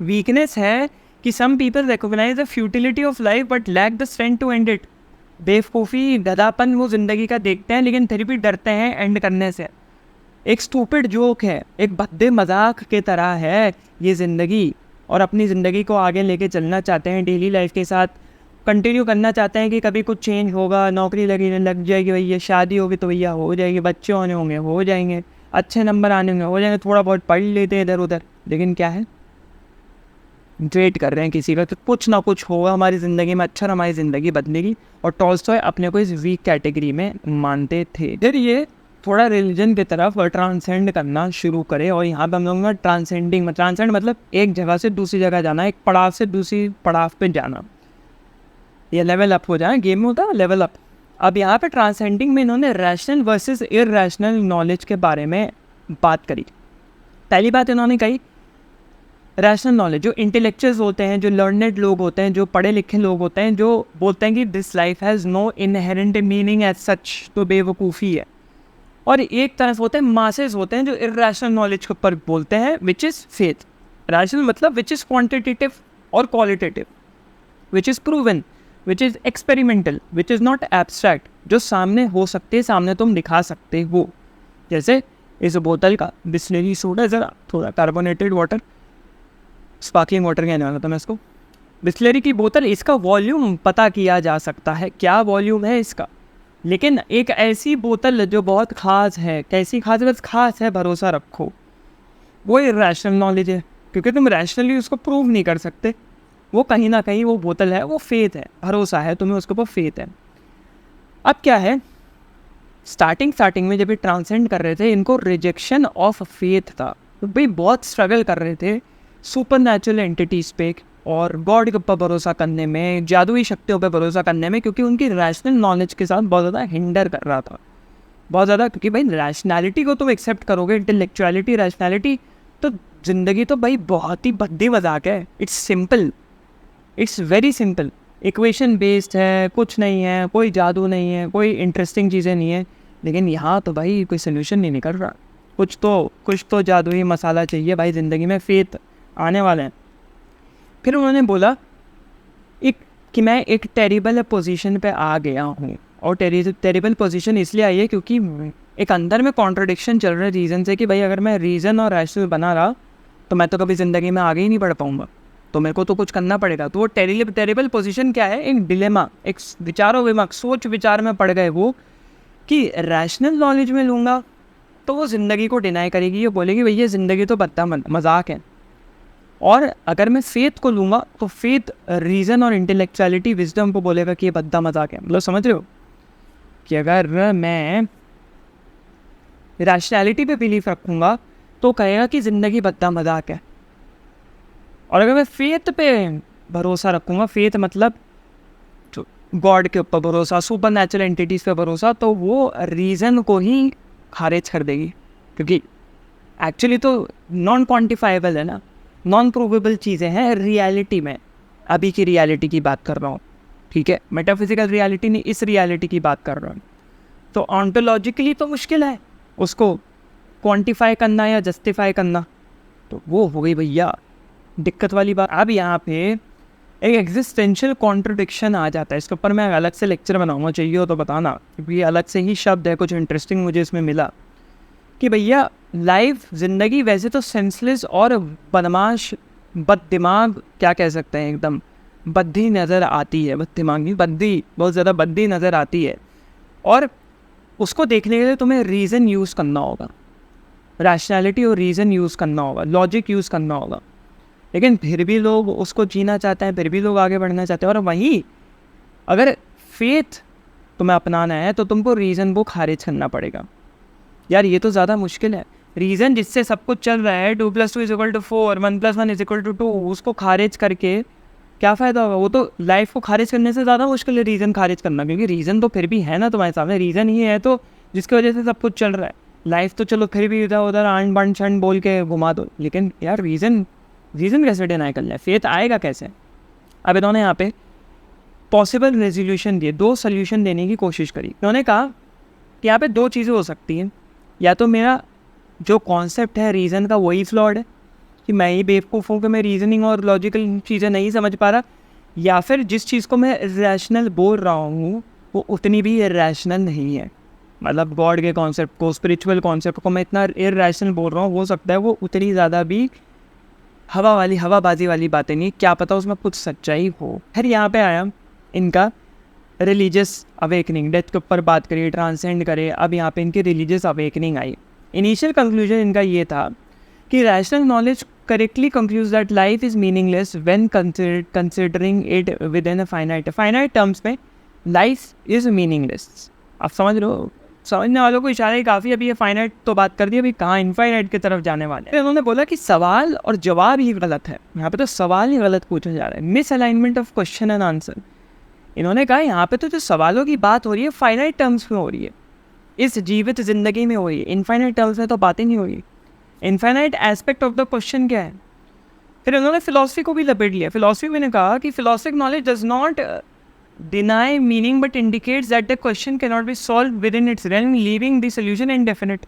वीकनेस है कि some people recognise the futility of life but lack the strength to end it. बेवकूफ़ी, गधापन वो ज़िंदगी का देखते हैं लेकिन फिर भी डरते हैं एंड करने से। एक स्टूपिड जोक है, एक भद्दे मजाक के तरह है ये ज़िंदगी, और अपनी ज़िंदगी को आगे लेके चलना चाहते हैं, डेली लाइफ के साथ कंटिन्यू करना चाहते हैं कि कभी कुछ चेंज होगा, नौकरी लग जाएगी भैया, शादी होगी तो भैया हो जाएगी, बच्चे होने होंगे हो जाएंगे, अच्छे नंबर आने होंगे हो जाएंगे, थोड़ा बहुत पढ़ लेते हैं इधर उधर, लेकिन क्या है, वेट कर रहे हैं किसी का, तो कुछ ना कुछ होगा हमारी ज़िंदगी में अच्छा, हमारी ज़िंदगी बदलेगी। और टॉल्स्टॉय अपने को इस वीक कैटेगरी में मानते थे। फिर ये थोड़ा रिलीजन की तरफ ट्रांसेंड करना शुरू करे, और यहाँ पे हम लोग ना ट्रांसेंड मतलब एक जगह से दूसरी जगह जाना, एक पड़ाव से दूसरी पड़ाव पे जाना, ये लेवल अप हो जाए, गेम में होता है लेवल अप। अब यहाँ पे ट्रांसेंडिंग में इन्होंने रैशनल वर्सेस इरैशनल नॉलेज के बारे में बात करी। पहली बात इन्होंने कही, रैशनल नॉलेज, जो इंटेलेक्चुअल्स होते हैं, जो लर्नेड लोग होते हैं, जो पढ़े लिखे लोग होते हैं, जो बोलते हैं कि this life has no inherent meaning as such, तो बेवकूफ़ी है। और एक तरफ होते हैं मासेस होते हैं जो इरैशनल नॉलेज के ऊपर बोलते हैं, विच इज़ फेथ। रैशनल मतलब विच इज़ क्वान्टिटेटिव और qualitative, which is proven, which is experimental, which is not abstract, जो सामने हो सकते हैं, सामने तुम दिखा सकते हो। जैसे इस बोतल का बिस्लेरी सोडा, ज़रा थोड़ा कार्बोनेटेड वाटर, स्पार्कलिंग वाटर कहने वाला था मैं इसको, बिस्लेरी की बोतल, इसका वॉल्यूम पता किया जा सकता है, क्या वॉल्यूम है इसका। लेकिन एक ऐसी बोतल जो बहुत ख़ास है, कैसी खास है, बस ख़ास है, भरोसा रखो, वो इरैशनल नॉलेज है, क्योंकि तुम रैशनली उसको प्रूव नहीं कर सकते। वो कहीं ना कहीं वो बोतल है, वो फेथ है, भरोसा है, तुम्हें उसके ऊपर फेथ है। अब क्या है, स्टार्टिंग में जब ये ट्रांसेंड कर रहे थे, इनको रिजेक्शन ऑफ फेथ था। तो भाई बहुत स्ट्रगल कर रहे थे सुपर नेचुरल एंटिटीज़ पे और गॉड के ऊपर भरोसा करने में, जादुई शक्तियों पे भरोसा करने में, क्योंकि उनकी रैशनल नॉलेज के साथ बहुत ज़्यादा हिंडर कर रहा था, बहुत ज़्यादा। क्योंकि भाई रैशनैलिटी को तुम एक्सेप्ट करोगे, इंटेलेक्चुअलिटी, रैशनैलिटी, तो ज़िंदगी तो भाई बहुत ही भद्दी मजाक है। It's simple, it's very simple, equation based है, कुछ नहीं है, कोई जादू नहीं है, कोई इंटरेस्टिंग चीज़ें नहीं है। लेकिन यहाँ तो भाई कोई सोल्यूशन नहीं निकल रहा, कुछ तो जादुई मसाला चाहिए भाई ज़िंदगी में, फेथ आने वाले हैं। फिर उन्होंने बोला कि मैं एक टेरिबल पोजीशन पे आ गया हूँ, और टेरिबल पोजीशन इसलिए आई है क्योंकि एक अंदर में कॉन्ट्रडिक्शन चल रहा है रीज़न से, कि भाई अगर मैं रीज़न और रैशनल बना रहा तो मैं तो कभी ज़िंदगी में आगे ही नहीं बढ़ पाऊँगा, तो मेरे को तो कुछ करना पड़ेगा। तो वो टेरिबल पोजीशन क्या है, एक डिलेमा, एक विचारों विमर्श, सोच विचार में पड़ गए वो, कि रैशनल नॉलेज में लूँगा तो वो ज़िंदगी को डिनाई करेगी, ये बोलेगी भैया ज़िंदगी तो बद्दा मजाक है। और अगर मैं फेथ को लूँगा तो फेथ रीज़न और इंटेलेक्चुअलिटी, विजडम को बोलेगा कि ये बद्दा मजाक है। मतलब समझ रहे हो कि अगर मैं रैशनैलिटी पे बिलीफ रखूँगा तो कहेगा कि ज़िंदगी बद्दा मजाक है, और अगर मैं फेथ पे भरोसा रखूँगा, फेथ मतलब गॉड के ऊपर भरोसा, सुपर नेचुरल एंटिटीज़ पे भरोसा, तो वो रीज़न को ही खारिज कर देगी। क्योंकि एक्चुअली तो नॉन क्वान्टिफाइबल है ना, नॉन प्रूवेबल चीज़ें हैं रियलिटी में। अभी की रियलिटी की बात कर रहा हूँ, ठीक है, मेटाफिजिकल रियलिटी नहीं, इस रियलिटी की बात कर रहा हूँ। तो ऑन्टोलॉजिकली तो मुश्किल है उसको क्वांटिफाई करना या जस्टिफाई करना, तो वो हो गई भैया दिक्कत वाली बात। अब यहाँ पे एक एग्जिस्टेंशियल कॉन्ट्रडिक्शन आ जाता है, इसके ऊपर मैं अलग से लेक्चर बनाऊंगा, चाहिए हो तो बताना, क्योंकि ये अलग से ही शब्द है, कुछ इंटरेस्टिंग मुझे इसमें मिला। कि भैया लाइफ, ज़िंदगी वैसे तो सेंसलेस और बदमाश, बददिमाग, क्या कह सकते हैं, एकदम बद्दी नज़र आती है, बददिमाग नहीं, बद्दी, बहुत ज़्यादा बद्दी नज़र आती है, और उसको देखने के लिए तुम्हें रीज़न यूज़ करना होगा, रैशनैलिटी और रीज़न यूज़ करना होगा, लॉजिक यूज़ करना होगा। लेकिन फिर भी लोग उसको जीना चाहते हैं, फिर भी लोग आगे बढ़ना चाहते हैं। और वहीं अगर फेथ तुम्हें अपनाना है तो तुमको रीज़न को खारिज करना पड़ेगा। यार ये तो ज़्यादा मुश्किल है, रीज़न जिससे सब कुछ चल रहा है, 2+2=4, 1+1=2, उसको खारिज करके क्या फ़ायदा होगा? वो तो लाइफ को खारिज करने से ज़्यादा मुश्किल है रीज़न खारिज करना, क्योंकि रीज़न तो फिर भी है ना तुम्हारे सामने, रीज़न ही है तो जिसकी वजह से सब कुछ चल रहा है। लाइफ तो चलो फिर भी इधर उधर आन बान छंड बोल के घुमा दो, लेकिन यार रीज़न कैसे डिनाई कर लें, फेथ आएगा कैसे? अब इन्होंने यहाँ पे पॉसिबल रेजोल्यूशन दिए, 2 सोल्यूशन देने की कोशिश करी। इन्होंने कहा कि यहाँ पे 2 चीज़ें हो सकती हैं, या तो मेरा जो कॉन्सेप्ट है रीज़न का वही फ्लॉड है, कि मैं ही बेवकूफ़ हूँ कि मैं रीजनिंग और लॉजिकल चीज़ें नहीं समझ पा रहा, या फिर जिस चीज़ को मैं रैशनल बोल रहा हूँ वो उतनी भी इरैशनल नहीं है। मतलब गॉड के कॉन्सेप्ट को, स्पिरिचुअल कॉन्सेप्ट को मैं इतना इरैशनल बोल रहा हूँ, हो सकता है वो उतनी ज़्यादा भी हवाबाजी वाली बातें नहीं, क्या पता उसमें कुछ सच्चाई हो। फिर यहाँ पे आया इनका रिलीजियस अवेकनिंग, डेथ के ऊपर बात करिए, ट्रांसेंड करे, अब यहाँ पे इनकी रिलीजियस अवेकनिंग आई। इनिशियल कंक्लूजन इनका ये था कि rational knowledge correctly concludes that life is meaningless when considering it with in a finite terms में लाइफ इज़ मीनिंगलेस। आप समझ रहे हो, समझने वालों को इशारा ही काफ़ी। अभी ये फाइनाइट तो बात कर दी, अभी कहाँ इनफाइनाइट की तरफ जाने वाले हैं। उन्होंने बोला कि सवाल और जवाब ही गलत है, यहाँ पे तो सवाल ही गलत पूछा जा रहा है, miss alignment of question and answer. इन्होंने कहा यहाँ पे तो जो सवालों की बात हो रही है फाइनाइट टर्म्स में हो रही है, इस जीवित ज़िंदगी में हो रही है, इनफाइनाइट टर्म्स में तो बातें नहीं हो रही। Infinite aspect of the question क्या है? फिर उन्होंने फिलॉसफी को भी लपेट लिया। फिलॉसफी में कहा कि philosophic knowledge does not deny meaning but indicates that the question cannot be solved within its realm, leaving the solution indefinite।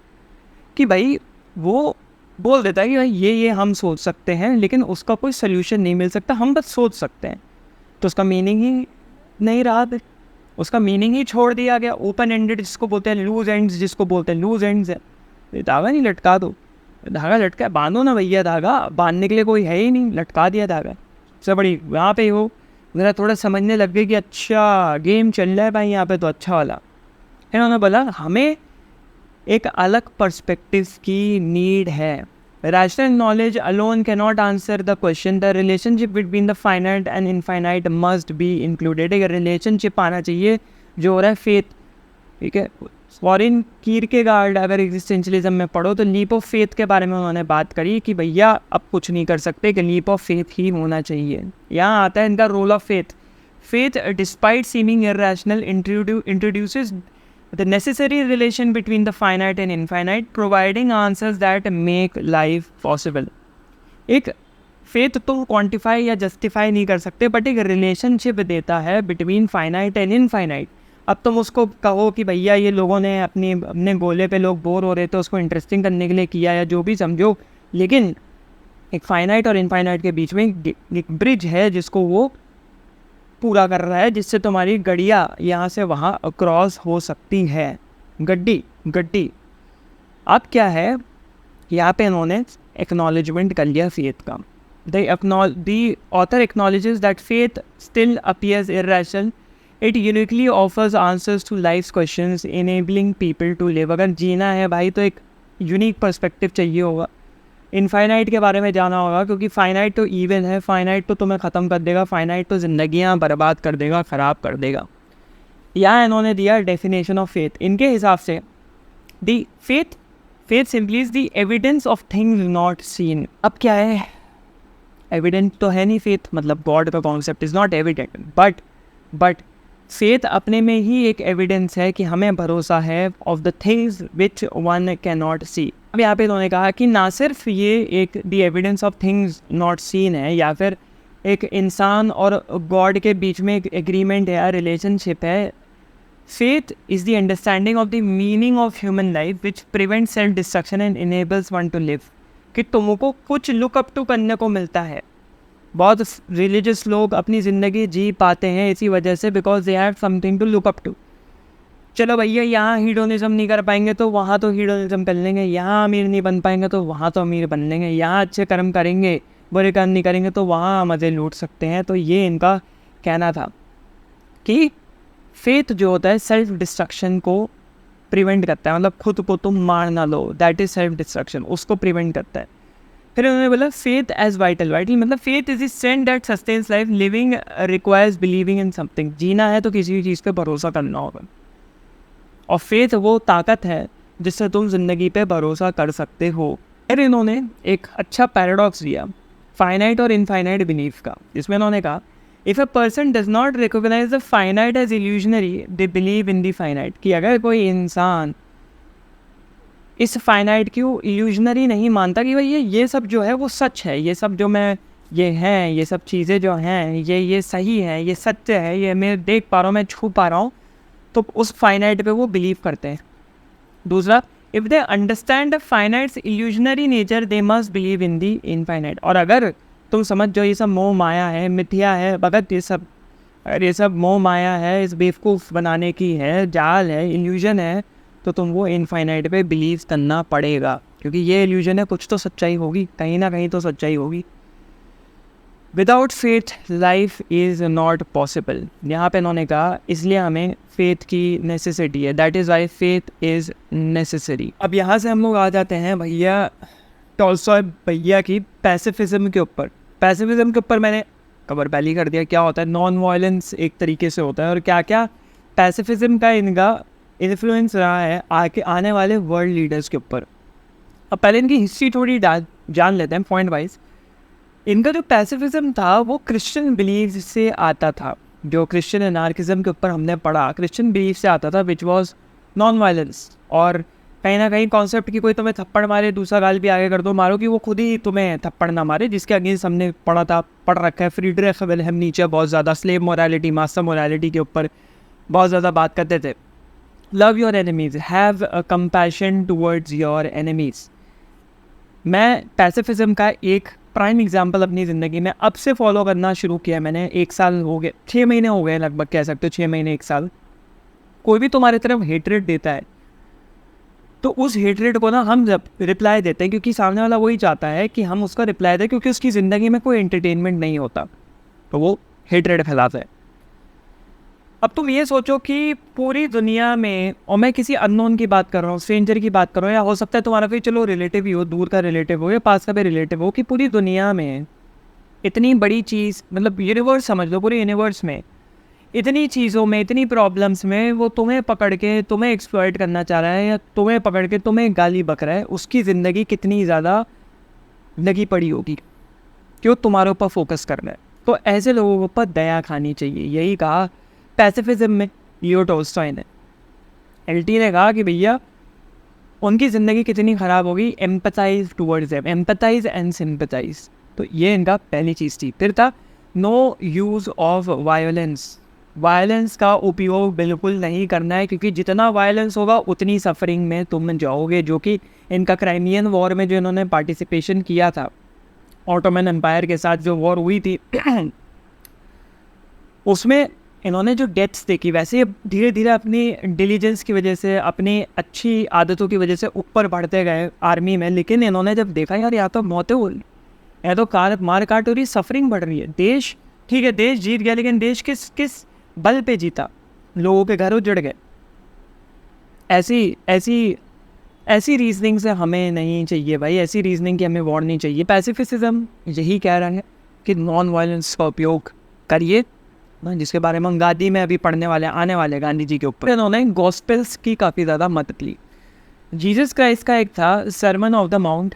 कि भाई वो बोल देता है कि भाई ये हम सोच सकते हैं, लेकिन उसका कोई सोल्यूशन नहीं मिल सकता, हम बस सोच सकते हैं, तो उसका मीनिंग ही नहीं रहा, उसका मीनिंग ही छोड़ दिया गया। ओपन एंडेड जिसको बोलते हैं, लूज एंड्स जिसको बोलते हैं, लूज एंड्स है। धागा नहीं लटका दो, धागा लटका बांधो ना भैया, धागा बांधने के लिए कोई है ही नहीं, लटका दिया धागा। सबसे बड़ी वहाँ पे हो ज़रा थोड़ा समझने लग गए कि अच्छा गेम चल रहा है भाई यहाँ पे, तो अच्छा वाला। इन्होंने बोला हमें एक अलग पर्सपेक्टिव की नीड है, rational knowledge alone can not answer the question, the relationship between the finite and infinite must be included. एक रिलेशनशिप आना चाहिए जो हो रहा है फेथ, ठीक है। फॉरेन कीरकेगार्ड अगर एग्जिस्टेंशलिज्म में पढ़ो तो लीप ऑफ फेथ के बारे में उन्होंने बात करी कि भैया अब कुछ नहीं कर सकते, कि लीप ऑफ फेथ ही होना चाहिए। यहाँ आता है इनका role of faith. Faith despite seeming irrational introduces the necessary relation between the finite and infinite, providing answers that make life possible। एक फेथ तुम क्वांटिफाई या जस्टिफाई नहीं कर सकते, बट एक रिलेशनशिप देता है बिटवीन फाइनाइट एंड इनफाइनाइट। अब तुम उसको कहो कि भैया ये लोगों ने अपने गोले पे लोग बोर हो रहे थे उसको इंटरेस्टिंग करने के लिए किया, या जो भी समझो, लेकिन एक फाइनाइट और इनफाइनाइट के बीच में एक ब्रिज है जिसको वो पूरा कर रहा है, जिससे तुम्हारी गड़िया यहाँ से वहाँ क्रॉस हो सकती है। गड्डी अब क्या है, यहाँ पे इन्होंने एक्नॉलेजमेंट कर लिया फेथ का। The author acknowledges that faith still appears irrational, it uniquely offers answers to life questions enabling people to live. अगर जीना है भाई तो एक यूनिक पर्सपेक्टिव चाहिए होगा, इनफाइनाइट के बारे में जाना होगा, क्योंकि फाइनाइट तो इवन है, फाइनाइट तो तुम्हें ख़त्म कर देगा, फाइनाइट तो ज़िंदगियाँ बर्बाद कर देगा, ख़राब कर देगा। यहाँ इन्होंने दिया डेफिनेशन ऑफ फेथ। इनके हिसाब से the faith simply is the evidence of things not seen. अब क्या है, एविडेंट तो है नहीं फेथ, मतलब गॉड का concept is not evident, but faith अपने में ही एक एविडेंस है कि हमें भरोसा है of the things which one can not see. अब यहाँ पे उन्होंने कहा कि ना सिर्फ ये एक the evidence of things not scene है, या फिर एक इंसान और गॉड के बीच में एक एग्रीमेंट है या रिलेशनशिप है। Faith is the understanding of the meaning of human life which prevent self destruction and enables one two live. कि तुमको कुछ लुक अप टू करने को मिलता है। बहुत रिलीजियस लोग अपनी ज़िंदगी जी पाते हैं इसी वजह से, because they have something to look up to. चलो भैया यहाँ हीडोनिज्म नहीं कर पाएंगे तो वहाँ तो हीडोनिज्म कर लेंगे, यहाँ अमीर नहीं बन पाएंगे तो वहाँ तो अमीर बन लेंगे, यहाँ अच्छे कर्म करेंगे बुरे कर्म नहीं करेंगे तो वहाँ मज़े लूट सकते हैं। तो ये इनका कहना था कि फेथ जो होता है सेल्फ डिस्ट्रक्शन को प्रिवेंट करता है, मतलब खुद को तुम मार ना लो, दैट इज़ सेल्फ डिस्ट्रक्शन, उसको प्रिवेंट करता है। फिर उन्होंने बोला फेथ एज वाइटल मतलब faith is strength that sustains life, living requires believing in something. जीना है तो किसी भी चीज़ पे भरोसा करना होगा, और फेथ वो ताकत है जिससे तुम ज़िंदगी पे भरोसा कर सकते हो। फिर इन्होंने एक अच्छा पैराडॉक्स दिया फाइनाइट और इनफाइनाइट बिलीफ का, जिसमें इन्होंने कहा if a person does not recognise the finite as illusionary they believe in the finite. कि अगर कोई इंसान इस फाइनाइट को इल्यूजनरी नहीं मानता कि भाई ये सब जो है वो सच है, ये सब जो मैं ये सब चीज़ें जो हैं ये सही है, ये सत्य है, ये मैं देख पा रहा हूँ, मैं छू पा रहा हूँ, तो उस फाइनाइट पे वो बिलीव करते हैं। दूसरा, if they understand the finites illusionary nature they must believe in the infinite. और अगर तुम समझ जो ये सब मोह माया है, मिथ्या है, भगत ये सब मोह माया है, इस बेवकूफ़ बनाने की है, जाल है, इल्यूजन है, तो तुम वो इनफाइनाइट पे बिलीव करना पड़ेगा, क्योंकि ये इल्यूजन है, कुछ तो सच्चाई होगी, कहीं ना कहीं तो सच्चाई होगी। Without faith life is not possible. यहाँ पे इन्होंने कहा इसलिए हमें फेथ की नेसेसिटी है, that is why faith is necessary. अब यहाँ से हम लोग आ जाते हैं भैया टॉलस्टॉय भैया की पैसिफिज्म के ऊपर। पैसिफिज्म के ऊपर मैंने कवर पहले कर दिया, क्या होता है नॉन वायलेंस एक तरीके से होता है, और क्या क्या पैसिफिज्म का इनका इन्फ्लुएंस रहा है आने वाले वर्ल्ड लीडर्स के ऊपर। अब पहले इनकी हिस्ट्री थोड़ी जान लेते हैं पॉइंट वाइज। इनका जो पैसिफिज्म था वो क्रिश्चियन बिलीव से आता था, जो क्रिश्चियन एनार्किज्म के ऊपर हमने पढ़ा क्रिश्चियन बिलीव से आता था, विच वॉज नॉन वायलेंस। और कहीं ना कहीं कॉन्सेप्ट की कोई तुम्हें थप्पड़ मारे दूसरा गाल भी आगे कर दो मारो कि वो खुद ही तुम्हें थप्पड़ ना मारे, जिसके अगेंस्ट हमने पढ़ रखा है फ्रीडरिख विल्हेम नीचे बहुत ज़्यादा स्लेव मोरालिटी मास्टर मोरालिटी के ऊपर बहुत ज़्यादा बात करते थे। Love your enemies, have a compassion towards your enemies. मैं पैसिफिज्म का एक प्राइम एग्जाम्पल अपनी ज़िंदगी में अब से फॉलो करना शुरू किया मैंने, 1 साल हो गए, 6 महीने हो गए लगभग, कह सकते हो 6 महीने 1 साल। कोई भी तुम्हारी तरफ हेटरेट देता है तो उस हेटरेट को ना हम जब रिप्लाई देते हैं, क्योंकि सामने वाला वही चाहता है कि हम उसका रिप्लाई दें, क्योंकि उसकी ज़िंदगी में कोई एंटरटेनमेंट नहीं होता, तो वो हेटरेट फैलाता है। अब तुम ये सोचो कि पूरी दुनिया में, और मैं किसी अननोन की बात कर रहा हूँ, स्ट्रेंजर की बात कर रहा हूँ, या हो सकता है तुम्हारा कोई चलो रिलेटिव ही हो, दूर का रिलेटिव हो या पास का भी रिलेटिव हो, कि पूरी दुनिया में इतनी बड़ी चीज़, मतलब यूनिवर्स समझ लो, पूरे यूनिवर्स में इतनी चीज़ों में, इतनी प्रॉब्लम्स में वो तुम्हें पकड़ के तुम्हें एक्सप्लॉइट करना चाह रहा है, या तुम्हें पकड़ के तुम्हें गाली बक रहा है, उसकी ज़िंदगी कितनी ज़्यादा लगी पड़ी होगी कि वो तुम्हारे ऊपर फोकस कर रहा है। तो ऐसे लोगों के ऊपर दया खानी चाहिए। यही कहा पैसिफिज्म में लियो टॉल्स्टॉय ने। एलटी ने कहा कि भैया उनकी ज़िंदगी कितनी ख़राब होगी, empathise towards them, empathise and sympathise. तो ये इनका पहली चीज़ थी। फिर था no use of violence, violence का उपयोग बिल्कुल नहीं करना है, क्योंकि जितना वायलेंस होगा उतनी सफरिंग में तुम जाओगे। जो कि इनका क्राइमियन वॉर में जो इन्होंने पार्टिसिपेशन किया था, ऑटोमन एम्पायर के साथ जो वॉर हुई थी उसमें इन्होंने जो डेथ्स देखी, वैसे धीरे धीरे अपनी डिलीजेंस की वजह से, अपनी अच्छी आदतों की वजह से ऊपर बढ़ते गए आर्मी में। लेकिन इन्होंने जब देखा यार या तो मौतें हो रही, या तो मार काट हो रही, सफरिंग बढ़ रही है, देश ठीक है देश जीत गया, लेकिन देश किस किस बल पे जीता, लोगों के घर उजड़ गए। ऐसी ऐसी ऐसी रीजनिंग से हमें नहीं चाहिए भाई, ऐसी रीजनिंग की हमें वॉर नहीं चाहिए। पैसिफिसिज्म यही कह रहा है कि नॉन वायलेंस का उपयोग करिए, जिसके बारे में हम गांधी में अभी पढ़ने वाले, आने वाले गांधी जी के ऊपर। इन्होंने गॉस्पेल्स की काफ़ी ज़्यादा मदद ली। जीसस क्राइस्ट का एक था sermon of the mount,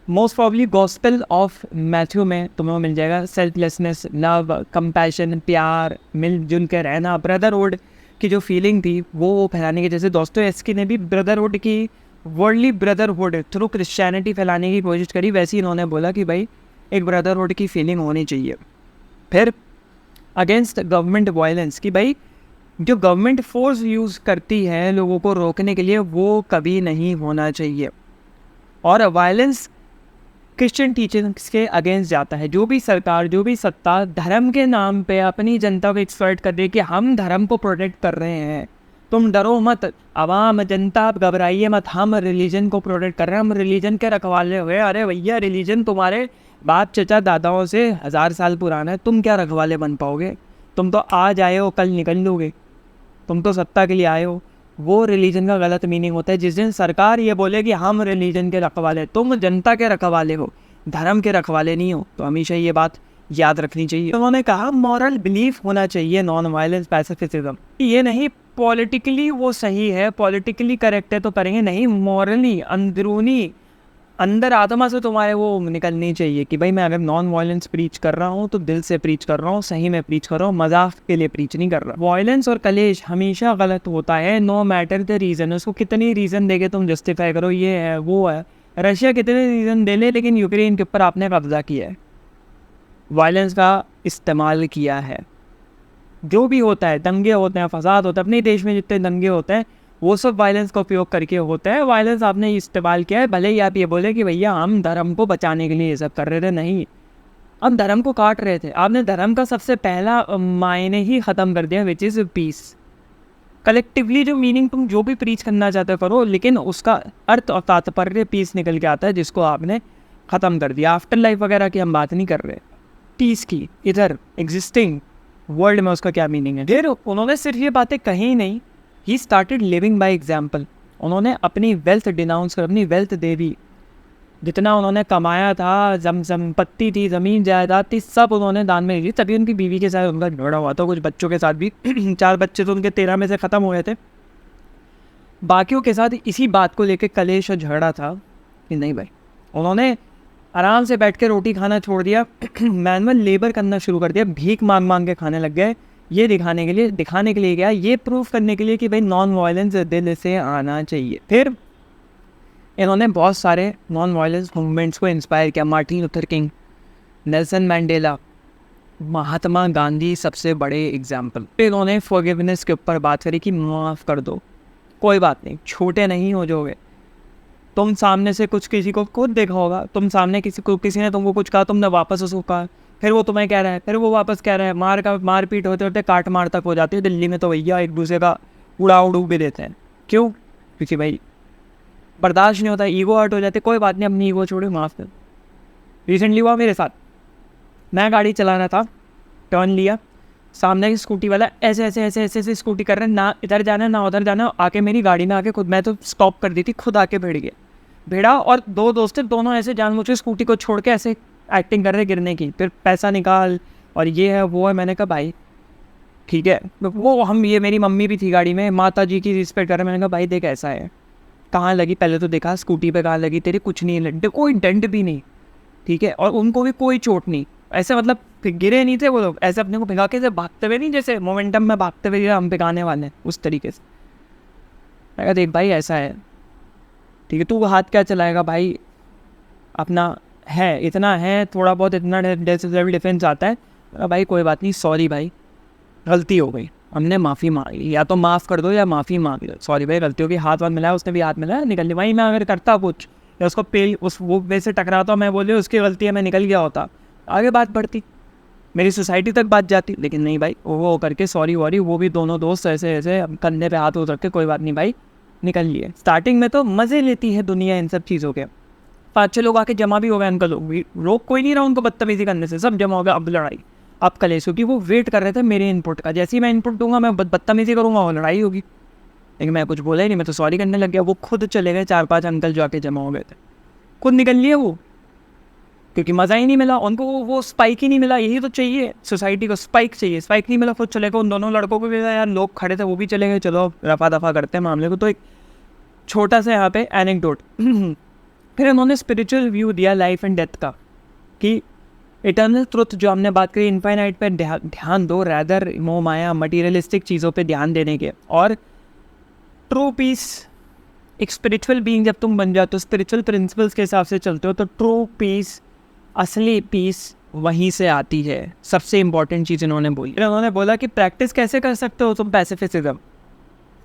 most probably gospel of Matthew में तुम्हें मिल जाएगा। सेल्फलेसनेस, लव, कंपैशन, प्यार, मिलजुल के रहना, ब्रदरहुड की जो फीलिंग थी वो फैलाने की, जैसे दोस्तोयेव्स्की ने भी ब्रदरहुड की, वर्ल्डली ब्रदरहुड थ्रू क्रिश्चियनिटी फैलाने की कोशिश करी, वैसे ही इन्होंने बोला कि भाई एक ब्रदरहुड की फीलिंग होनी चाहिए। फिर अगेंस्ट गवर्नमेंट वायलेंस, कि भाई जो गवर्नमेंट फोर्स यूज़ करती है लोगों को रोकने के लिए, वो कभी नहीं होना चाहिए। और वायलेंस क्रिश्चियन टीचिंग्स के अगेंस्ट जाता है। जो भी सरकार, जो भी सत्ता धर्म के नाम पे अपनी जनता को एक्सप्लॉइट कर दे कि हम धर्म को प्रोटेक्ट कर रहे हैं, तुम डरो मत, आवाम जनता आप घबराइए मत, हम रिलीजन को प्रोटेक्ट कर रहे हैं, हम रिलीजन के रखवाले हुए। अरे भैया रिलीजन तुम्हारे बाप चचा दादाओं से 1000 साल पुराना है, तुम क्या रखवाले बन पाओगे? तुम तो आज आए हो कल निकल लोगे, तुम तो सत्ता के लिए आए हो। वो रिलीजन का गलत मीनिंग होता है। जिस दिन सरकार ये बोले कि हम रिलीजन के रखवाले, तुम जनता के रखवाले हो, धर्म के रखवाले नहीं हो, तो हमेशा ये बात याद रखनी चाहिए। उन्होंने कहा मॉरल बिलीफ होना चाहिए नॉन वायलेंस पैसिफिज्म। ये नहीं पॉलिटिकली वो सही है, पॉलिटिकली करेक्ट है तो करेंगे, नहीं, मॉरली अंदरूनी अंदर आत्मा से तुम्हारे वो निकलनी चाहिए कि भाई मैं अगर नॉन वायलेंस प्रीच कर रहा हूँ तो दिल से प्रीच कर रहा हूँ, सही में प्रीच कर रहा हूँ, मजाक के लिए प्रीच नहीं कर रहा। वायलेंस और कलेश हमेशा गलत होता है, नो मैटर द रीज़न। उसको कितनी रीज़न देके तुम जस्टिफाई करो, ये है वो है, रशिया कितने रीज़न दे ले, लेकिन यूक्रेन के ऊपर आपने कब्जा किया है, वायलेंस का इस्तेमाल किया है। जो भी होता है, दंगे होते हैं, फसाद होता है, अपने देश में जितने दंगे होते हैं वो सब वायलेंस का उपयोग करके होते हैं। वायलेंस आपने इस्तेमाल किया है, भले ही आप ये बोले कि भैया हम धर्म को बचाने के लिए ये सब कर रहे थे, नहीं, हम धर्म को काट रहे थे। आपने धर्म का सबसे पहला मायने ही ख़त्म कर दिया, विच इज़ पीस। कलेक्टिवली जो मीनिंग तुम जो भी प्रीच करना चाहते हो करो, लेकिन उसका अर्थ और तात्पर्य पीस निकल के आता है, जिसको आपने ख़त्म कर दिया। आफ्टर लाइफ वगैरह की हम बात नहीं कर रहे, पीस की, इधर एग्जिस्टिंग वर्ल्ड में उसका क्या मीनिंग है। फिर उन्होंने सिर्फ ये बातें कही नहीं, he started living by example. उन्होंने अपनी वेल्थ डिनाउंस कर, अपनी वेल्थ दे दी, जितना उन्होंने कमाया था, संपत्ति थी, ज़मीन जायदाद थी, सब उन्होंने दान में दी। तभी उनकी बीवी के साथ उनका झगड़ा हुआ था, कुछ बच्चों के साथ भी 4 बच्चे तो उनके 13 में से ख़त्म हो गए थे। बाकियों के साथ इसी बात को लेकर कलेश और झगड़ा था कि नहीं भाई, उन्होंने आराम से बैठ के रोटी खाना छोड़ दिया, मैनुअल लेबर करना शुरू कर दिया, भीख मांग मांग के खाने लग गए। ये दिखाने के लिए क्या, ये प्रूफ करने के लिए कि भाई नॉन वायलेंस दिल से आना चाहिए। फिर इन्होंने बहुत सारे नॉन वायलेंस मूवमेंट्स को इंस्पायर किया। Martin Luther King, Nelson Mandela, Mahatma Gandhi सबसे बड़े एग्जाम्पल। फिर इन्होंने फॉरगिवनेस के ऊपर बात करी कि माफ़ कर दो, कोई बात नहीं, छोटे नहीं हो जाओगे। तुम सामने से कुछ किसी को खुद देखा होगा, तुम सामने किसी ने तुमको कुछ कहा, तुमने वापस उसको कहा, फिर वो तुम्हें कह रहा है, फिर वो वापस कह रहा है, मारपीट होते होते काट मार तक हो जाती है। दिल्ली में तो भैया एक दूसरे का उड़ाऊ भी देते हैं। क्यों? क्योंकि भाई बर्दाश्त नहीं होता, ईगो हर्ट हो जाते। कोई बात नहीं, अपनी ईगो छोड़ो, माफ़ कर। रिसेंटली हुआ मेरे साथ, मैं गाड़ी चला रहा था, टर्न लिया, सामने की स्कूटी वाला ऐसे ऐसे ऐसे ऐसे ऐसे स्कूटी कर रहे हैं, ना इधर जाना ना उधर जाना, आके मेरी गाड़ी में आके खुद, मैं तो स्टॉप कर दी थी, खुद आके भिड़ गया, भिड़ा। और दो दोस्त थे, दोनों ऐसे जानबूझ के स्कूटी को छोड़ के ऐसे एक्टिंग कर रहे गिरने की, फिर पैसा निकाल और ये है वो है। मैंने कहा भाई ठीक है, वो हम ये मेरी मम्मी भी थी गाड़ी में, माता जी की रिस्पेक्ट कर रहे। मैंने कहा भाई देख ऐसा है, कहाँ लगी पहले तो देखा स्कूटी पे कहाँ लगी तेरी, कुछ नहीं है, कोई डेंट भी नहीं, ठीक है, और उनको भी कोई चोट नहीं, ऐसे मतलब गिरे नहीं थे वो लोग, ऐसे अपने को भिगा के भागते हुए नहीं, जैसे मोमेंटम में भागते हुए हम भिगाने वाले हैं उस तरीके से। मैं कहा देख भाई ऐसा है, ठीक है, तू हाथ क्या चलाएगा भाई, अपना है इतना है, थोड़ा बहुत इतना सेल्फ डिफेंस आता है। भाई कोई बात नहीं, सॉरी भाई गलती हो गई, हमने माफ़ी मांग ली, या तो माफ़ कर दो या माफ़ी मांग लो, सॉरी भाई गलती होगी, हाथ मिलाया, उसने भी हाथ मिलाया, निकल ली। वहीं मैं अगर करता कुछ या उसको पेल उस वो वैसे टकराता, मैं बोले उसकी गलती है, मैं निकल गया होता, आगे बात बढ़ती, मेरी सोसाइटी तक बात जाती। लेकिन नहीं भाई, वो करके सॉरी वॉरी, वो भी दोनों दोस्त ऐसे ऐसे कंधे पे हाथ रख के कोई बात नहीं भाई निकल लिए। स्टार्टिंग में तो मज़े लेती है दुनिया इन सब चीज़ों के, 5-6 लोग आके जमा भी हो गए, अंकल लोग भी, रोक कोई नहीं रहा उनको बदतमीजी करने से, सब जमा हो गया, अब लड़ाई, अब कलेश होगी। वो वेट कर रहे थे मेरे इनपुट का, जैसे ही मैं इनपुट दूंगा मैं बदतमीजी करूँगा और लड़ाई होगी, लेकिन मैं कुछ बोला ही नहीं, मैं तो सॉरी करने लग गया। वो खुद चले गए, 4-5 अंकल जो आके जमा हो गए थे, खुद निकल लिए वो, क्योंकि मज़ा ही नहीं मिला उनको, वो स्पाइक ही नहीं मिला। यही तो चाहिए सोसाइटी को, स्पाइक चाहिए, स्पाइक नहीं मिला, खुद चले गए। उन दोनों लड़कों को भी यार, लोग खड़े थे वो भी चले गए, चलो रफा दफा करते हैं मामले को। तो एक छोटा सा यहाँ पे एनेक्डोट फिर उन्होंने स्पिरिचुअल व्यू दिया लाइफ एंड डेथ का, कि इटर्नल ट्रुथ जो हमने बात करी, इनफाइनाइट पे ध्यान दो, रैदर मोह माया मटीरियलिस्टिक चीज़ों पे ध्यान देने के, और ट्रू पीस, एक स्पिरिचुअल बीइंग जब तुम बन जाते हो, स्पिरिचुअल प्रिंसिपल्स के हिसाब से चलते हो, तो ट्रू पीस, असली पीस वहीं से आती है। सबसे इंपॉर्टेंट चीज़ इन्होंने बोली, इन्होंने बोला कि प्रैक्टिस कैसे कर सकते हो तुम पैसिफिसिज्म,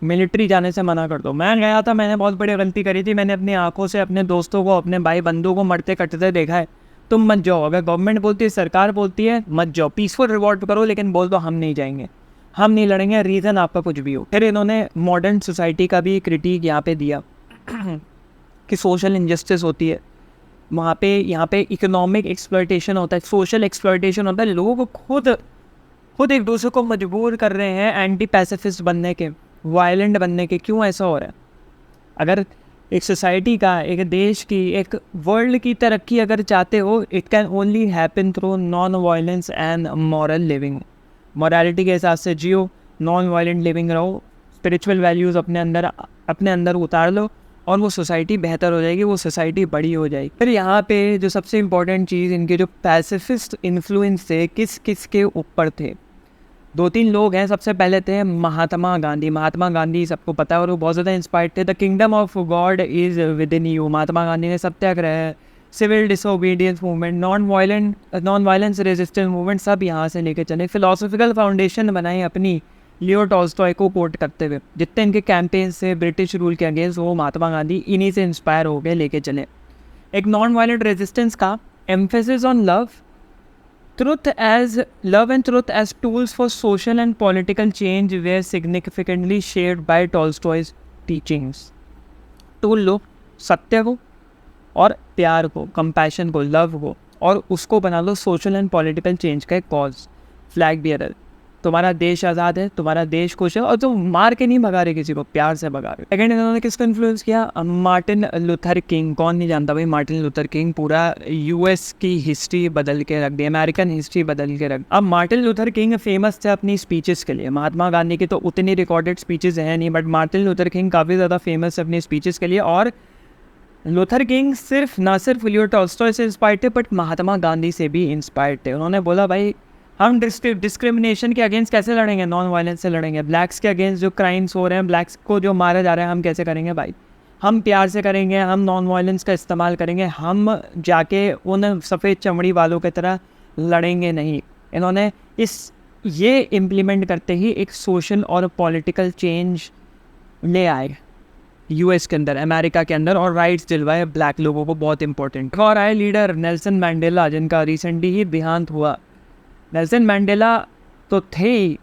मिलिट्री जाने से मना कर दो। मैं गया था, मैंने बहुत बड़ी गलती करी थी, मैंने अपनी आंखों से अपने दोस्तों को, अपने भाई बंधुओं को मरते कटते देखा है। तुम मत जाओ, अगर गवर्नमेंट बोलती है, सरकार बोलती है मत जाओ, पीसफुल रिवॉर्ड करो, लेकिन बोल दो हम नहीं जाएंगे, हम नहीं लड़ेंगे, रीज़न आपका कुछ भी हो। फिर इन्होंने मॉडर्न सोसाइटी का भी क्रिटिक यहाँ पे दिया कि सोशल इंजस्टिस होती है वहाँ पे, यहाँ पे इकोनॉमिक एक्सप्लॉयटेशन होता है, सोशल एक्सप्लॉयटेशन होता है, लोगों को खुद एक दूसरे को मजबूर कर रहे हैं एंटी पैसिफिस्ट बनने के, वायलेंट बनने के। क्यों ऐसा हो रहा है? अगर एक सोसाइटी का, एक देश की, एक वर्ल्ड की तरक्की अगर चाहते हो, it can only happen through non violence and moral living. Morality के हिसाब से जियो, नॉन वायलेंट लिविंग रहो, स्पिरिचुअल वैल्यूज़ अपने अंदर उतार लो, और वो सोसाइटी बेहतर हो जाएगी, वो सोसाइटी बड़ी हो जाएगी। फिर यहाँ पे जो सबसे इम्पोर्टेंट चीज़, इनके जो पैसिफिस्ट इन्फ्लुएंस थे, किस के ऊपर थे? 2-3 लोग हैं। सबसे पहले थे महात्मा गांधी। महात्मा गांधी सबको पता है, और वो बहुत ज़्यादा इंस्पायर्ड थे। The kingdom of God is within you. Mahatma Gandhi ने Satyagraha, civil disobedience movement, non violence resistance movement सब यहाँ से लेके चले। फिलोसॉफिकल फाउंडेशन बनाई अपनी, लियो टॉल्स्टॉय को कोट करते हुए। जितने इनके कैंपेन्स से ब्रिटिश रूल के अगेंस्ट, वो महात्मा गांधी इन्हीं से इंस्पायर हो गए, लेके चले। एक नॉन वायलेंट रेजिस्टेंस का emphasis on love and truth as tools for social and political change were significantly shaped by Tolstoy's teachings. टूल लो सत्य को और प्यार को, कंपैशन को, लव को, और उसको बना लो सोशल एंड पॉलिटिकल चेंज का एक कॉज। फ्लैग बियरर, तुम्हारा देश आज़ाद है, तुम्हारा देश खुश है, और तुम मार के नहीं भगा रहे किसी को, प्यार से भगा रहे। सेकेंड, इन्होंने किसको इन्फ्लुएंस किया? Martin Luther king. कौन नहीं जानता भाई मार्टिन लूथर किंग? पूरा यूएस की हिस्ट्री बदल के रख दी, अमेरिकन हिस्ट्री बदल के रख। अब मार्टिन लूथर किंग फेमस थे अपनी स्पीचेस के लिए। महात्मा गांधी की तो उतनी रिकॉर्डेड स्पीचेस हैं नहीं, बट मार्टिन लूथर किंग काफ़ी ज़्यादा फेमस है अपनी स्पीचेस के लिए। और लूथर किंग ना सिर्फ लियो टॉल्स्टॉय से इंस्पायर्ड थे, बट महात्मा गांधी से भी इंस्पायर्ड थे। उन्होंने बोला भाई हम डिस्क्रिमिनेशन के अगेंस्ट कैसे लड़ेंगे? नॉन वायलेंस से लड़ेंगे। ब्लैक्स के अगेंस्ट जो क्राइम्स हो रहे हैं, ब्लैक्स को जो मारा जा रहा है, हम कैसे करेंगे भाई? हम प्यार से करेंगे, हम नॉन वायलेंस का इस्तेमाल करेंगे, हम जाके उन सफ़ेद चमड़ी वालों की तरह लड़ेंगे नहीं। इन्होंने ये इम्प्लीमेंट करते ही एक सोशल और पॉलिटिकल चेंज ले आए यूएस के अंदर, अमेरिका के अंदर, और राइट्स दिलवाए ब्लैक लोगों को, बहुत इंपॉर्टेंट। और आए लीडर नेल्सन मैंडेला, जिनका रिसेंटली ही देहांत हुआ। नेल्सन मैंडेला तो थे ही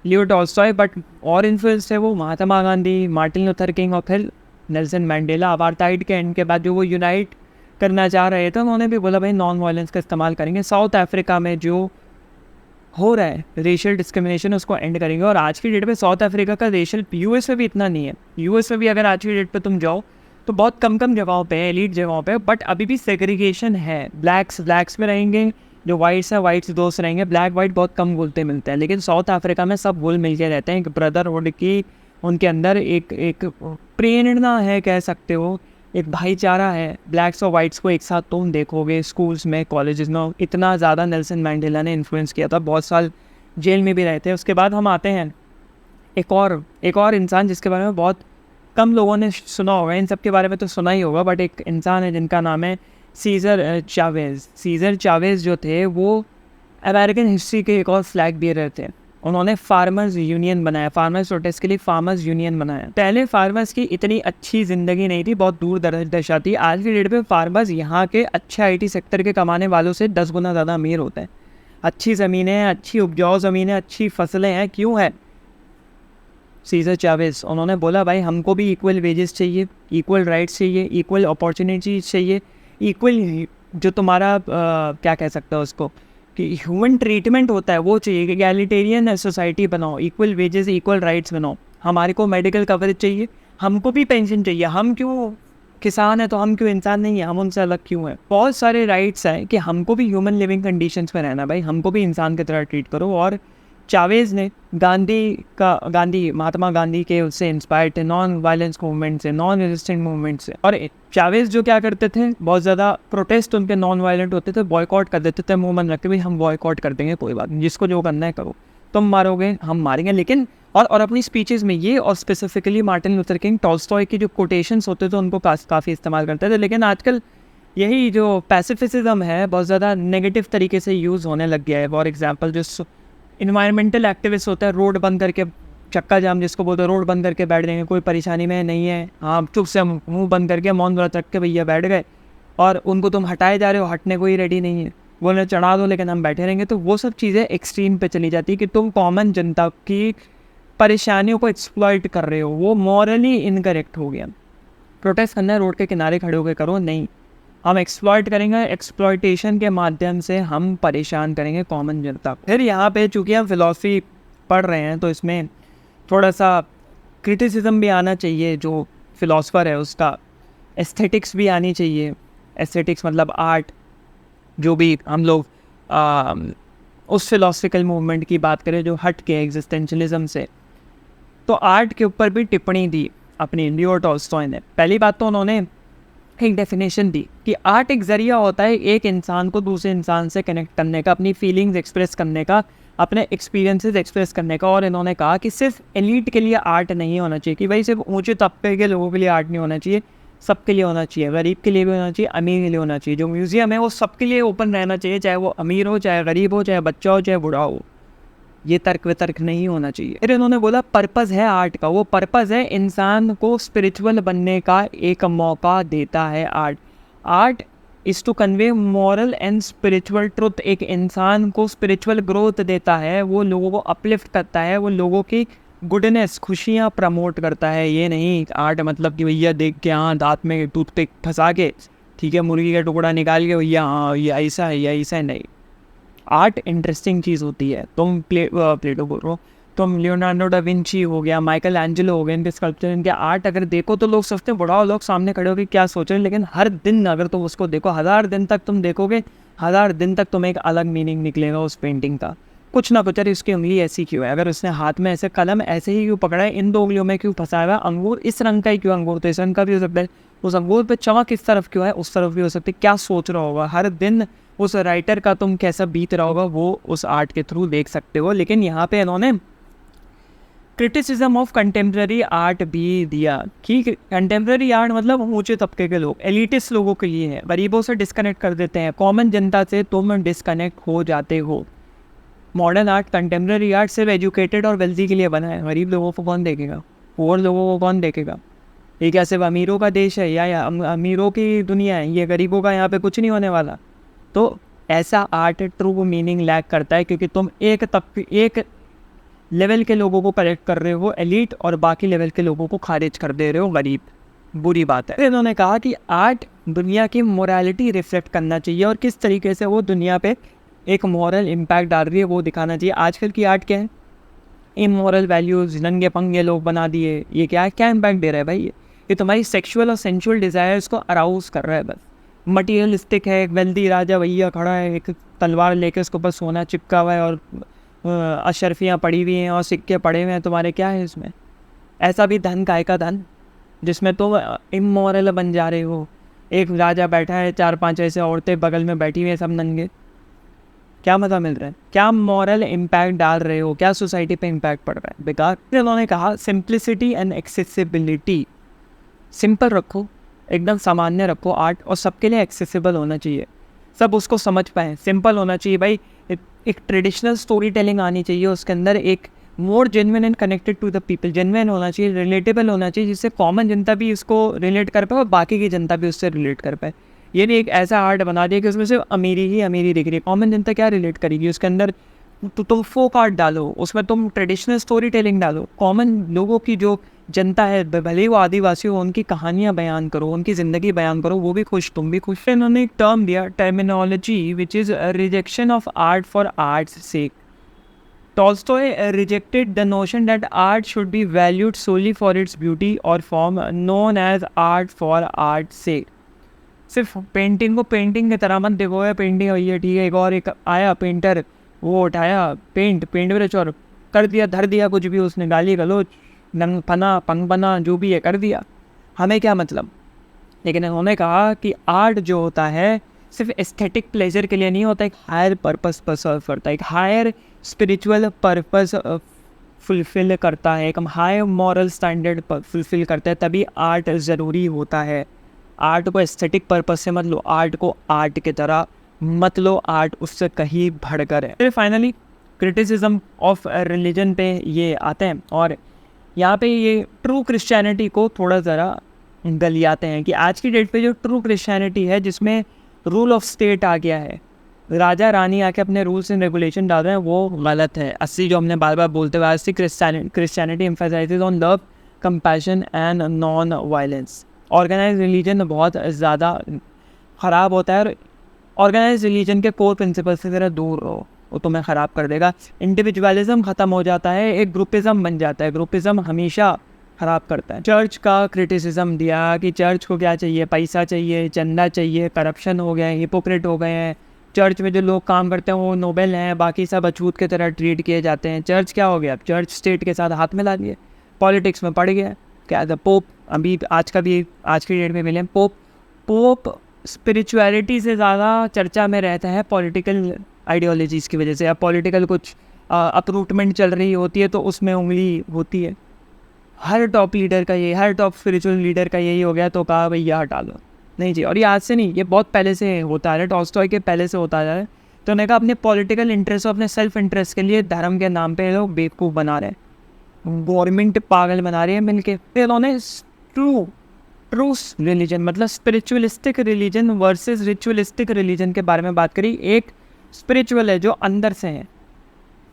लियो टॉल्स्टॉय, बट और इन्फ्लुएंस थे वो Mahatma Gandhi, Martin Luther king, और फिर नेल्सन मैंडेला। अपार्थाइड के एंड के बाद जो वो यूनाइट करना चाह रहे थे, उन्होंने भी बोला भाई नॉन वायलेंस का इस्तेमाल करेंगे। साउथ अफ्रीका में जो हो रहा है रेशियल डिस्क्रिमिनेशन, उसको एंड करेंगे। और आज की डेट पे साउथ अफ्रीका का रेशियल, यूएस में भी इतना नहीं है। यूएस में भी अगर आज की डेट पे तुम जाओ तो बहुत कम कम जगहों पे है, एलीट जगहों पे, बट अभी भी सेग्रीगेशन है। ब्लैक्स में रहेंगे, जो वाइट्स है वाइट्स दोस्त रहेंगे, ब्लैक वाइट बहुत कम बोलते मिलते हैं। लेकिन साउथ अफ्रीका में सब घुल मिल के रहते हैं, एक ब्रदरहुड की उनके अंदर एक प्रेरणा है कह सकते हो, एक भाईचारा है। ब्लैक्स और वाइट्स को एक साथ तुम देखोगे स्कूल्स में, कॉलेजेस में। इतना ज़्यादा नेल्सन मैंडेला ने इन्फ्लुएंस किया था, बहुत साल जेल में भी रहे थे। उसके बाद हम आते हैं एक और इंसान जिसके बारे में बहुत कम लोगों ने सुना होगा, इन सब के बारे में तो सुना ही होगा, बट एक इंसान है जिनका नाम है सीजर चावेज़। सीजर चावेज़ जो थे वो अमेरिकन हिस्ट्री के एक और फ्लैग बियरर थे। उन्होंने फार्मर्स यूनियन बनाया, फार्मर्स प्रोटेस्ट के लिए फार्मर्स यूनियन बनाया। पहले फार्मर्स की इतनी अच्छी ज़िंदगी नहीं थी, बहुत दूर दशा थी। आज की डेट में फार्मर्स यहाँ के अच्छे आईटी सेक्टर के कमाने वालों से 10 गुना ज़्यादा अमीर होते हैं। अच्छी ज़मीनें हैं, अच्छी उपजाऊ ज़मीनें, अच्छी फसलें हैं। क्यों है? सीजर चावेज़, उन्होंने बोला भाई हमको भी इक्वल वेजेस चाहिए, इक्वल राइट्स चाहिए, इक्वल अपॉर्चुनिटीज़ चाहिए, इक्वल जो तुम्हारा क्या कह सकते हो उसको कि ह्यूमन ट्रीटमेंट होता है वो चाहिए। कि एगैलिटेरियन सोसाइटी बनाओ, इक्वल वेजेस इक्वल राइट्स बनाओ। हमारे को मेडिकल कवरेज चाहिए, हमको भी पेंशन चाहिए। हम क्यों किसान है तो हम क्यों इंसान नहीं है? हम उनसे अलग क्यों है? बहुत सारे राइट्स हैं कि हमको भी ह्यूमन लिविंग कंडीशंस में रहना, भाई हमको भी इंसान की तरह ट्रीट करो। और चावेज़ ने महात्मा गांधी के उससे इंस्पायर्ड थे, नॉन वायलेंस मूवमेंट से, नॉन रेजिस्टेंट मूवमेंट से। और चावेज़ जो क्या करते थे, बहुत ज़्यादा प्रोटेस्ट उनके नॉन वायलेंट होते थे, बॉयकॉट कर देते थे। मुँह मन रखते भाई हम बॉयकॉट कर देंगे, कोई बात नहीं, जिसको जो करना है करो, तुम मारोगे हम मारेंगे। लेकिन और अपनी स्पीचेस में ये, और specifically Martin Luther king, Tolstoy की जो कोटेशंस होते थे उनको काफ़ी इस्तेमाल करते थे। लेकिन आजकल यही जो पैसिफिसिज्म है बहुत ज़्यादा नेगेटिव तरीके से यूज़ होने लग गया है। फॉर एग्जाम्पल जो इन्वायरमेंटल एक्टिविस्ट होता है, रोड बंद करके, चक्का जाम जिसको बोलते हैं, रोड बंद करके बैठ देंगे, कोई परेशानी में नहीं है, हाँ चुप से मुंह बंद करके मौन व्रत रख के भैया बैठ गए, और उनको तुम हटाए जा रहे हो, हटने को ही रेडी नहीं है, बोले चढ़ा दो लेकिन हम बैठे रहेंगे। तो वो सब चीज़ें एक्सट्रीम पे चली जाती है कि तुम कॉमन जनता की परेशानियों को एक्सप्लॉइट कर रहे हो। वो मॉरली इनकरेक्ट हो गया। प्रोटेस्ट करना है रोड के किनारे खड़े होकर करो, नहीं, हम एक्सप्लॉइट करेंगे, एक्सप्लॉइटेशन के माध्यम से हम परेशान करेंगे कॉमन जनता को। फिर यहाँ पे चूँकि हम फिलॉसफी पढ़ रहे हैं तो इसमें थोड़ा सा क्रिटिसिज्म भी आना चाहिए। जो फिलॉसफर है उसका एस्थेटिक्स भी आनी चाहिए। एस्थेटिक्स मतलब आर्ट, जो भी हम लोग उस फिलॉसफिकल मूवमेंट की बात करें जो हट के एग्जिस्टेंशलिज्म से, तो आर्ट के ऊपर भी टिप्पणी दी अपनी लियो टॉल्स्टॉय ने। पहली बात तो उन्होंने एक डेफिनेशन दी कि आर्ट एक ज़रिया होता है एक इंसान को दूसरे इंसान से कनेक्ट करने का, अपनी फीलिंग्स एक्सप्रेस करने का, अपने एक्सपीरियंसेस एक्सप्रेस करने का। और इन्होंने कहा कि सिर्फ एलीट के लिए आर्ट नहीं होना चाहिए, कि भाई सिर्फ ऊंचे तबके के लोगों के लिए आर्ट नहीं होना चाहिए, सबके लिए होना चाहिए। गरीब के लिए भी होना चाहिए, अमीर के लिए होना चाहिए। जो म्यूज़ियम है वो सबके लिए ओपन रहना चाहिए, चाहे वो अमीर हो, चाहे गरीब हो, चाहे बच्चा हो, चाहे बूढ़ा हो। ये तर्क वितर्क नहीं होना चाहिए। फिर इन्होंने बोला पर्पज़ है आर्ट का, वो पर्पज़ है इंसान को स्पिरिचुअल बनने का एक मौका देता है art. Art is to convey moral and spiritual truth. एक इंसान को स्पिरिचुअल ग्रोथ देता है, वो लोगों को अपलिफ्ट करता है, वो लोगों की गुडनेस, खुशियाँ प्रमोट करता है। ये नहीं आर्ट मतलब कि भैया देख के हाँ दांत में टूथपिक फंसा के, ठीक है, मुर्गी का टुकड़ा निकाल के भैया हाँ ये ऐसा है या ऐसा है, नहीं। आर्ट इंटरेस्टिंग चीज़ होती है। तुम प्लेटो बोल रहे हो, तुम लियोनार्डो डा विंची हो गया, माइकल एंजेलो हो गए, इनके स्कल्पचर, इनके आर्ट अगर देखो तो लोग सोचते हैं बड़ा लोग सामने खड़े होकर क्या सोच रहे हैं, लेकिन हर दिन अगर तुम उसको देखो, 1000 दिन तक तुम देखोगे, 1000 दिन तक तुम्हें एक अलग मीनिंग निकलेगा उस पेंटिंग का। कुछ ना कुछ, अरे उसकी उंगली ऐसी क्यों है, अगर उसने हाथ में ऐसे कलम ऐसे ही क्यों पकड़ा है, इन 2 उंगलियों में क्यों फंसा हुआ है, अंगूर इस रंग का ही क्यों, अंगूर तो इस रंग का भी हो सकता है, उस अंगूर पे चमक इस तरफ क्यों है, उस तरफ भी हो सकती है। क्या सोच रहा होगा हर दिन उस राइटर का, तुम कैसा बीत रहा होगा, वो उस आर्ट के थ्रू देख सकते हो। लेकिन यहाँ पे इन्होंने क्रिटिसिज्म ऑफ कंटेम्प्रेरी आर्ट भी दिया कि कंटेम्प्रेरी आर्ट मतलब ऊंचे तबके के लोग, एलिटिस्ट लोगों के लिए है, गरीबों से डिस्कनेक्ट कर देते हैं, कॉमन जनता से तुम डिस्कनेक्ट हो जाते हो। मॉडर्न आर्ट, कंटेम्प्रेरी आर्ट सिर्फ एजुकेटेड और वेल्दी के लिए बना है, गरीब लोगों को कौन देखेगा, पुअर लोगों को कौन देखेगा। ये क्या सिर्फ अमीरों का देश है या अमीरों की दुनिया है, ये गरीबों का यहाँ पे कुछ नहीं होने वाला। तो ऐसा आर्ट ट्रू मीनिंग लैक करता है, क्योंकि तुम एक लेवल के लोगों को करेक्ट कर रहे हो एलीट, और बाकी लेवल के लोगों को खारिज कर दे रहे हो गरीब। बुरी बात है। इन्होंने कहा कि आर्ट दुनिया की मोरालिटी रिफ्लेक्ट करना चाहिए, और किस तरीके से वो दुनिया पे एक मॉरल इम्पैक्ट डाल रही है वो दिखाना चाहिए। आजकल की आर्ट क्या है, इमोरल वैल्यूज़, नंगे पंगे लोग बना दिए, ये क्या है, क्या इम्पैक्ट दे रहा है भाई? ये तुम्हारी सेक्सुअल और सेंशुअल डिज़ायर्स को अराउज कर रहा है बस। मटीरियलिस्टिक है, एक वेल्दी राजा भैया खड़ा है, एक तलवार लेके उसके ऊपर सोना चिपका हुआ है और अशरफियाँ पड़ी हुई हैं और सिक्के पड़े हुए हैं, तुम्हारे क्या है इसमें? ऐसा भी धन काय का धन जिसमें तुम इमोरल बन जा रहे हो। एक राजा बैठा है, 4-5 ऐसे औरतें बगल में बैठी हुई हैं, सब नंगे। क्या मज़ा मिल रहा है? क्या मॉरल इम्पैक्ट डाल रहे हो? क्या सोसाइटी पे इम्पैक्ट पड़ रहा है? बेकार। उन्होंने कहा सिंप्लिसिटी एंड एक्सेसिबिलिटी, सिंपल रखो, एकदम सामान्य रखो आर्ट, और सबके लिए एक्सेसिबल होना चाहिए, सब उसको समझ पाएँ। सिंपल होना चाहिए भाई, एक ट्रेडिशनल स्टोरी टेलिंग आनी चाहिए उसके अंदर, एक more genuine and connected to the people, genuine होना चाहिए, रिलेटेबल होना चाहिए, जिससे कॉमन जनता भी इसको रिलेट कर पाए और बाकी की जनता भी उससे रिलेट कर पाए। ये नहीं एक ऐसा आर्ट बना दिया कि उसमें सिर्फ अमीरी ही अमीरी दिख रही है, कॉमन जनता क्या रिलेट करेगी उसके अंदर? तो तुम फोक आर्ट डालो, उसमें तुम ट्रेडिशनल स्टोरी टेलिंग डालो, कॉमन लोगों की जो जनता है, भले ही वो आदिवासी हो, उनकी कहानियाँ बयान करो, उनकी ज़िंदगी बयान करो, वो भी खुश, तुम भी खुश। इन्होंने एक टर्म दिया, terminology, which is rejection of art for art's sake. Tolstoy rejected the notion that art should be valued solely for its beauty or form, known as art for art's sake. सिर्फ painting को painting की तरह मत देखो, है painting हुई है ठीक है, एक आया पेंटर, वो उठाया पेंट ब्रश और कर दिया, धर दिया कुछ भी उसने, गाली गलोच, नंग फना पंग बना, जो भी है कर दिया, हमें क्या मतलब? लेकिन उन्होंने कहा कि आर्ट जो होता है सिर्फ एस्थेटिक प्लेजर के लिए नहीं होता, एक हायर पर्पस पर सर्व करता है, एक हायर स्पिरिचुअल पर्पस फुलफ़िल करता है, एक हाई मॉरल स्टैंडर्ड पर फुलफ़िल करता है, तभी आर्ट ज़रूरी होता है। आर्ट को एस्थेटिक पर्पस से मत लो, आर्ट को आर्ट की तरह मत लो, आर्ट उससे कहीं बढ़कर है। फिर फाइनली क्रिटिसिज्म ऑफ रिलीजन पे ये आते हैं, और यहाँ पे ये ट्रू क्रिश्चियनिटी को थोड़ा ज़रा गलियाते हैं कि आज की डेट पे जो ट्रू क्रिश्चियनिटी है, जिसमें रूल ऑफ स्टेट आ गया है, राजा रानी आके अपने रूल्स एंड रेगुलेशन डाल रहे हैं, वो गलत है। अस्सी जो हमने बार बार बोलते हुए, अस्सी Christianity emphasises on love, compassion and non violence. Organise religion बहुत ज़्यादा ख़राब होता है, और ऑर्गेनाइज रिलीजन के कोर प्रिंसिपल से ज़रा दूर रहो, वो तुम्हें ख़राब कर देगा। इंडिविजुअलिज्म ख़त्म हो जाता है, एक ग्रुपिज़म बन जाता है, ग्रुपिज़म हमेशा ख़राब करता है। चर्च का क्रिटिसिज्म दिया कि चर्च को क्या चाहिए, पैसा चाहिए, चंदा चाहिए, करप्शन हो गया है, हिपोक्रेट हो गए हैं, चर्च में जो लोग काम करते हैं वो नोबेल हैं, बाकी सब अछूत की तरह ट्रीट किए जाते हैं। चर्च क्या हो गया? चर्च स्टेट के साथ हाथ मिला दिए, पॉलिटिक्स में पड़ गया। क्या द पोप, अभी आज की डेट में मिले पोप स्पिरिचुअलिटी से ज़्यादा चर्चा में रहता है पॉलिटिकल आइडियोलॉजीज़ की वजह से, या पॉलिटिकल कुछ अपरूटमेंट चल रही होती है तो उसमें उंगली होती है। हर टॉप लीडर का ये, हर टॉप स्पिरिचुअल लीडर का यही हो गया, तो कहा भाई यह हटा लो। नहीं जी, और ये आज से नहीं, ये बहुत पहले से होता है, टॉल्स्टॉय के पहले से होता है। तो उन्होंने कहा अपने पॉलिटिकल इंटरेस्ट और अपने सेल्फ इंटरेस्ट के लिए धर्म के नाम पे लोग बेवकूफ़ बना रहे हैं, गवर्नमेंट पागल बना रही है मिलके। फिर उन्होंने ट्रू रिलीजन मतलब spiritualistic religion versus ritualistic religion के बारे में बात करी। एक स्पिरिचुअल है जो अंदर से है,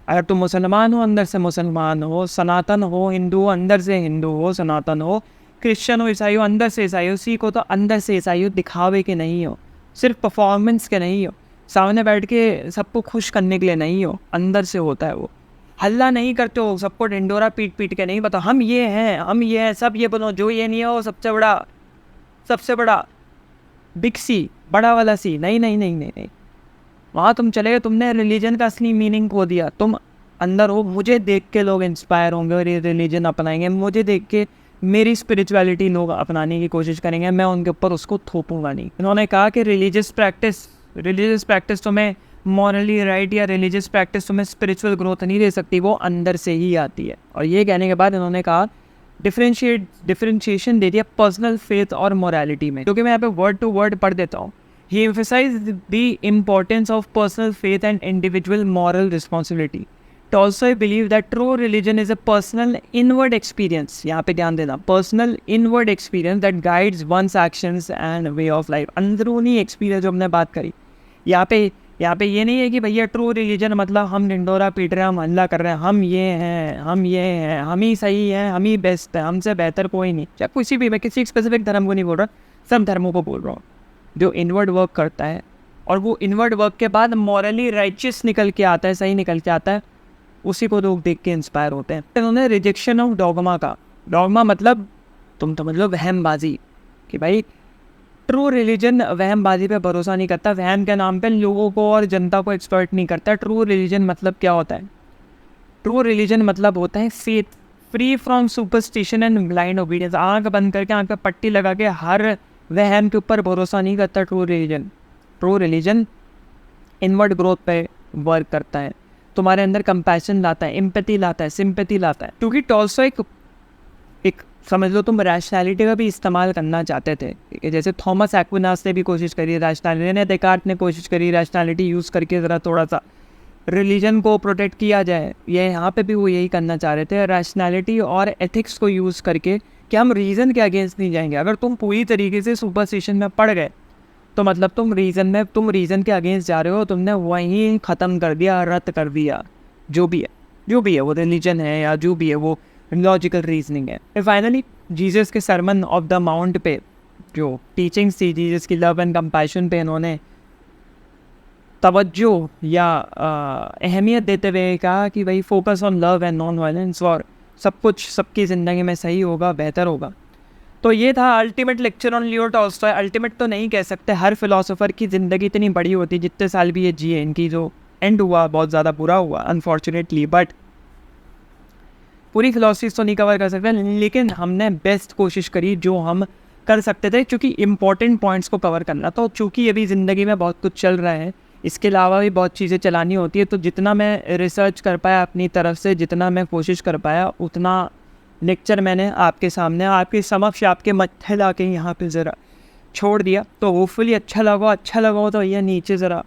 अगर तुम मुसलमान हो अंदर से मुसलमान हो, सनातन हो हिंदू अंदर से हिंदू हो सनातन हो, क्रिश्चियन हो ईसाई हो अंदर से ईसाई हो, सिख हो तो अंदर से ईसाई हो, दिखावे के नहीं हो, सिर्फ परफॉर्मेंस के नहीं हो, सामने बैठ के सबको खुश करने के लिए नहीं हो, अंदर से होता है वो। हल्ला नहीं करते हो, सबको ढिंडोरा पीट के नहीं बताओ हम ये हैं सब ये बनो, जो ये नहीं है वो सबसे बड़ा बिग सी, बड़ा वाला सी। नहीं, वहाँ तुम चले गए, तुमने रिलीजन का असली मीनिंग खो दिया। तुम अंदर हो, मुझे देख के लोग इंस्पायर होंगे और ये रिलीजन अपनाएंगे, मुझे देख के मेरी स्पिरिचुअलिटी लोग अपनाने की कोशिश करेंगे, मैं उनके ऊपर उसको थोपूंगा नहीं। इन्होंने कहा कि रिलीजियस प्रैक्टिस तुम्हें मॉरली राइट या रिलीजियस प्रैक्टिस तुम्हें स्पिरिचुअल ग्रोथ नहीं दे सकती, वो अंदर से ही आती है। और ये कहने के बाद इन्होंने कहा डिफरेंशिएशन दे दिया पर्सनल फेथ और मोरालिटी में, क्योंकि मैं यहाँ पे वर्ड टू वर्ड पढ़ देता हूँ। He emphasized the importance of personal faith and individual moral responsibility. Tolstoy believed that true religion is a personal inward experience. यहाँ पे ध्यान देना, personal inward experience that guides one's actions and way of life. अंदरूनी experience जो हमने बात करी, यहाँ पे ये नहीं है कि भैया ट्रू रिलीजन मतलब हम ढिंडोरा पीट रहे हैं, हम हल्ला कर रहे हैं, हम ये हैं, हम ही सही हैं, हम ही बेस्ट हैं, हमसे बेहतर कोई नहीं। चाहे मैं किसी स्पेसिफिक धर्म को नहीं बोल रहा, सब धर्मों को बोल रहा हूँ। जो इनवर्ड वर्क करता है और वो इनवर्ड वर्क के बाद मॉरली राइचियस निकल के आता है, सही निकल के आता है, उसी को लोग देख के इंस्पायर होते हैं। उन्होंने रिजेक्शन ऑफ डॉगमा का, डॉगमा मतलब तुम तो मतलब वहमबाजी, कि भाई ट्रू रिलीजन वहमबाजी पे भरोसा नहीं करता, वहम के नाम पे लोगों को और जनता को एक्सपर्ट नहीं करता। ट्रू रिलीजन मतलब क्या होता है? ट्रू रिलीजन मतलब होता है faith, free from superstition and blind obedience. आँख बंद करके, आँख पे पट्टी लगा के हर वहम के ऊपर भरोसा नहीं करता true religion. True religion inward growth पे वर्क करता है, तुम्हारे अंदर कंपैशन लाता है, एम्पैथी लाता है, सिंपैथी लाता है। क्योंकि टॉल्स्टॉय एक समझ लो तुम रैशनैलिटी का भी इस्तेमाल करना चाहते थे, ठीक है? जैसे थॉमस एक्विनास ने भी कोशिश करी रैशनैलिटी, ने डेकार्ट ने कोशिश करी रैशनैलिटी यूज़ करके ज़रा थोड़ा सा रिलीजन को प्रोटेक्ट किया जाए। ये यहाँ पे भी वो यही करना चाह रहे थे, रैशनैलिटी और एथिक्स को यूज़ करके कि हम रीज़न के अगेंस्ट नहीं जाएंगे। अगर तुम पूरी तरीके से सुपरस्टिशन में पड़ गए तो मतलब तुम रीज़न के अगेंस्ट जा रहे हो, तुमने वहीं ख़त्म कर दिया, रद्द कर दिया जो भी है वो रिलीजन है या जो भी है वो लॉजिकल रीजनिंग है। फाइनली जीसस के सरमन ऑफ द माउंट पे जो टीचिंग्स थी जीसस की लव एंड कंपैशन पे, इन्होंने तवज्जो या अहमियत देते हुए कहा कि भाई focus on love and non violence, और सब कुछ सबकी ज़िंदगी में सही होगा, बेहतर होगा। तो ये था ultimate lecture on Leo Tolstoy. Ultimate तो नहीं कह सकते, हर फिलोसोफर की ज़िंदगी इतनी बड़ी होती, जितने साल भी ये जिए, इनकी जो एंड हुआ बहुत ज़्यादा बुरा हुआ अनफॉर्चुनेटली, बट पूरी फिलोसफी तो नहीं कवर कर सकते, लेकिन हमने बेस्ट कोशिश करी जो हम कर सकते थे, क्योंकि इम्पॉर्टेंट पॉइंट्स को कवर करना। तो चूँकि अभी ज़िंदगी में बहुत कुछ चल रहा है, इसके अलावा भी बहुत चीज़ें चलानी होती है, तो जितना मैं रिसर्च कर पाया अपनी तरफ से, जितना मैं कोशिश कर पाया, उतना लेक्चर मैंने आपके सामने, आपके समक्ष, आपके मत्थे ला के यहाँ पे ज़रा छोड़ दिया। तो होपफुली अच्छा लगा हो तो ये नीचे ज़रा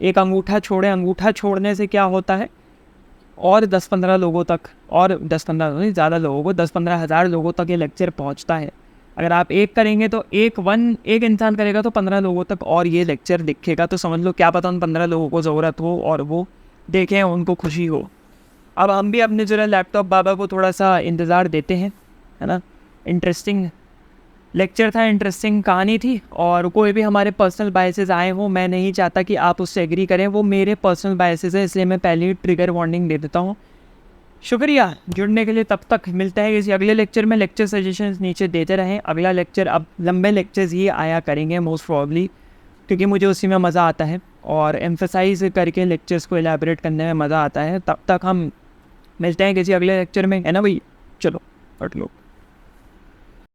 एक अंगूठा छोड़े। अंगूठा छोड़ने से क्या होता है, और 10-15 लोगों तक, और 10-15 नहीं, ज़्यादा लोगों को, 10-15 हज़ार लोगों तक ये लेक्चर पहुंचता है। अगर आप एक करेंगे तो एक इंसान करेगा तो 15 लोगों तक और ये लेक्चर दिखेगा। तो समझ लो, क्या पता उन 15 लोगों को ज़रूरत हो और वो देखें, उनको खुशी हो। अब हम भी अपने जो है लैपटॉप बाबा को थोड़ा सा इंतज़ार देते हैं, है ना। इंटरेस्टिंग लेक्चर था, इंटरेस्टिंग कहानी थी, और कोई भी हमारे पर्सनल बायसेस आए हो, मैं नहीं चाहता कि आप उससे एग्री करें, वो मेरे पर्सनल बायसेस है, इसलिए मैं पहले ही ट्रिगर वार्निंग दे देता हूँ। शुक्रिया जुड़ने के लिए। तब तक मिलते हैं किसी अगले लेक्चर में। लेक्चर सजेशंस नीचे देते रहें। अगला लेक्चर, अब लंबे लेक्चर्स ही आया करेंगे मोस्ट प्रॉब्ली, क्योंकि मुझे उसी में मज़ा आता है और एम्फसाइज करके लेक्चर्स को एलैबोरेट करने में मज़ा आता है। तब तक हम मिलते हैं किसी अगले लेक्चर में, है ना भाई। चलो हट लो।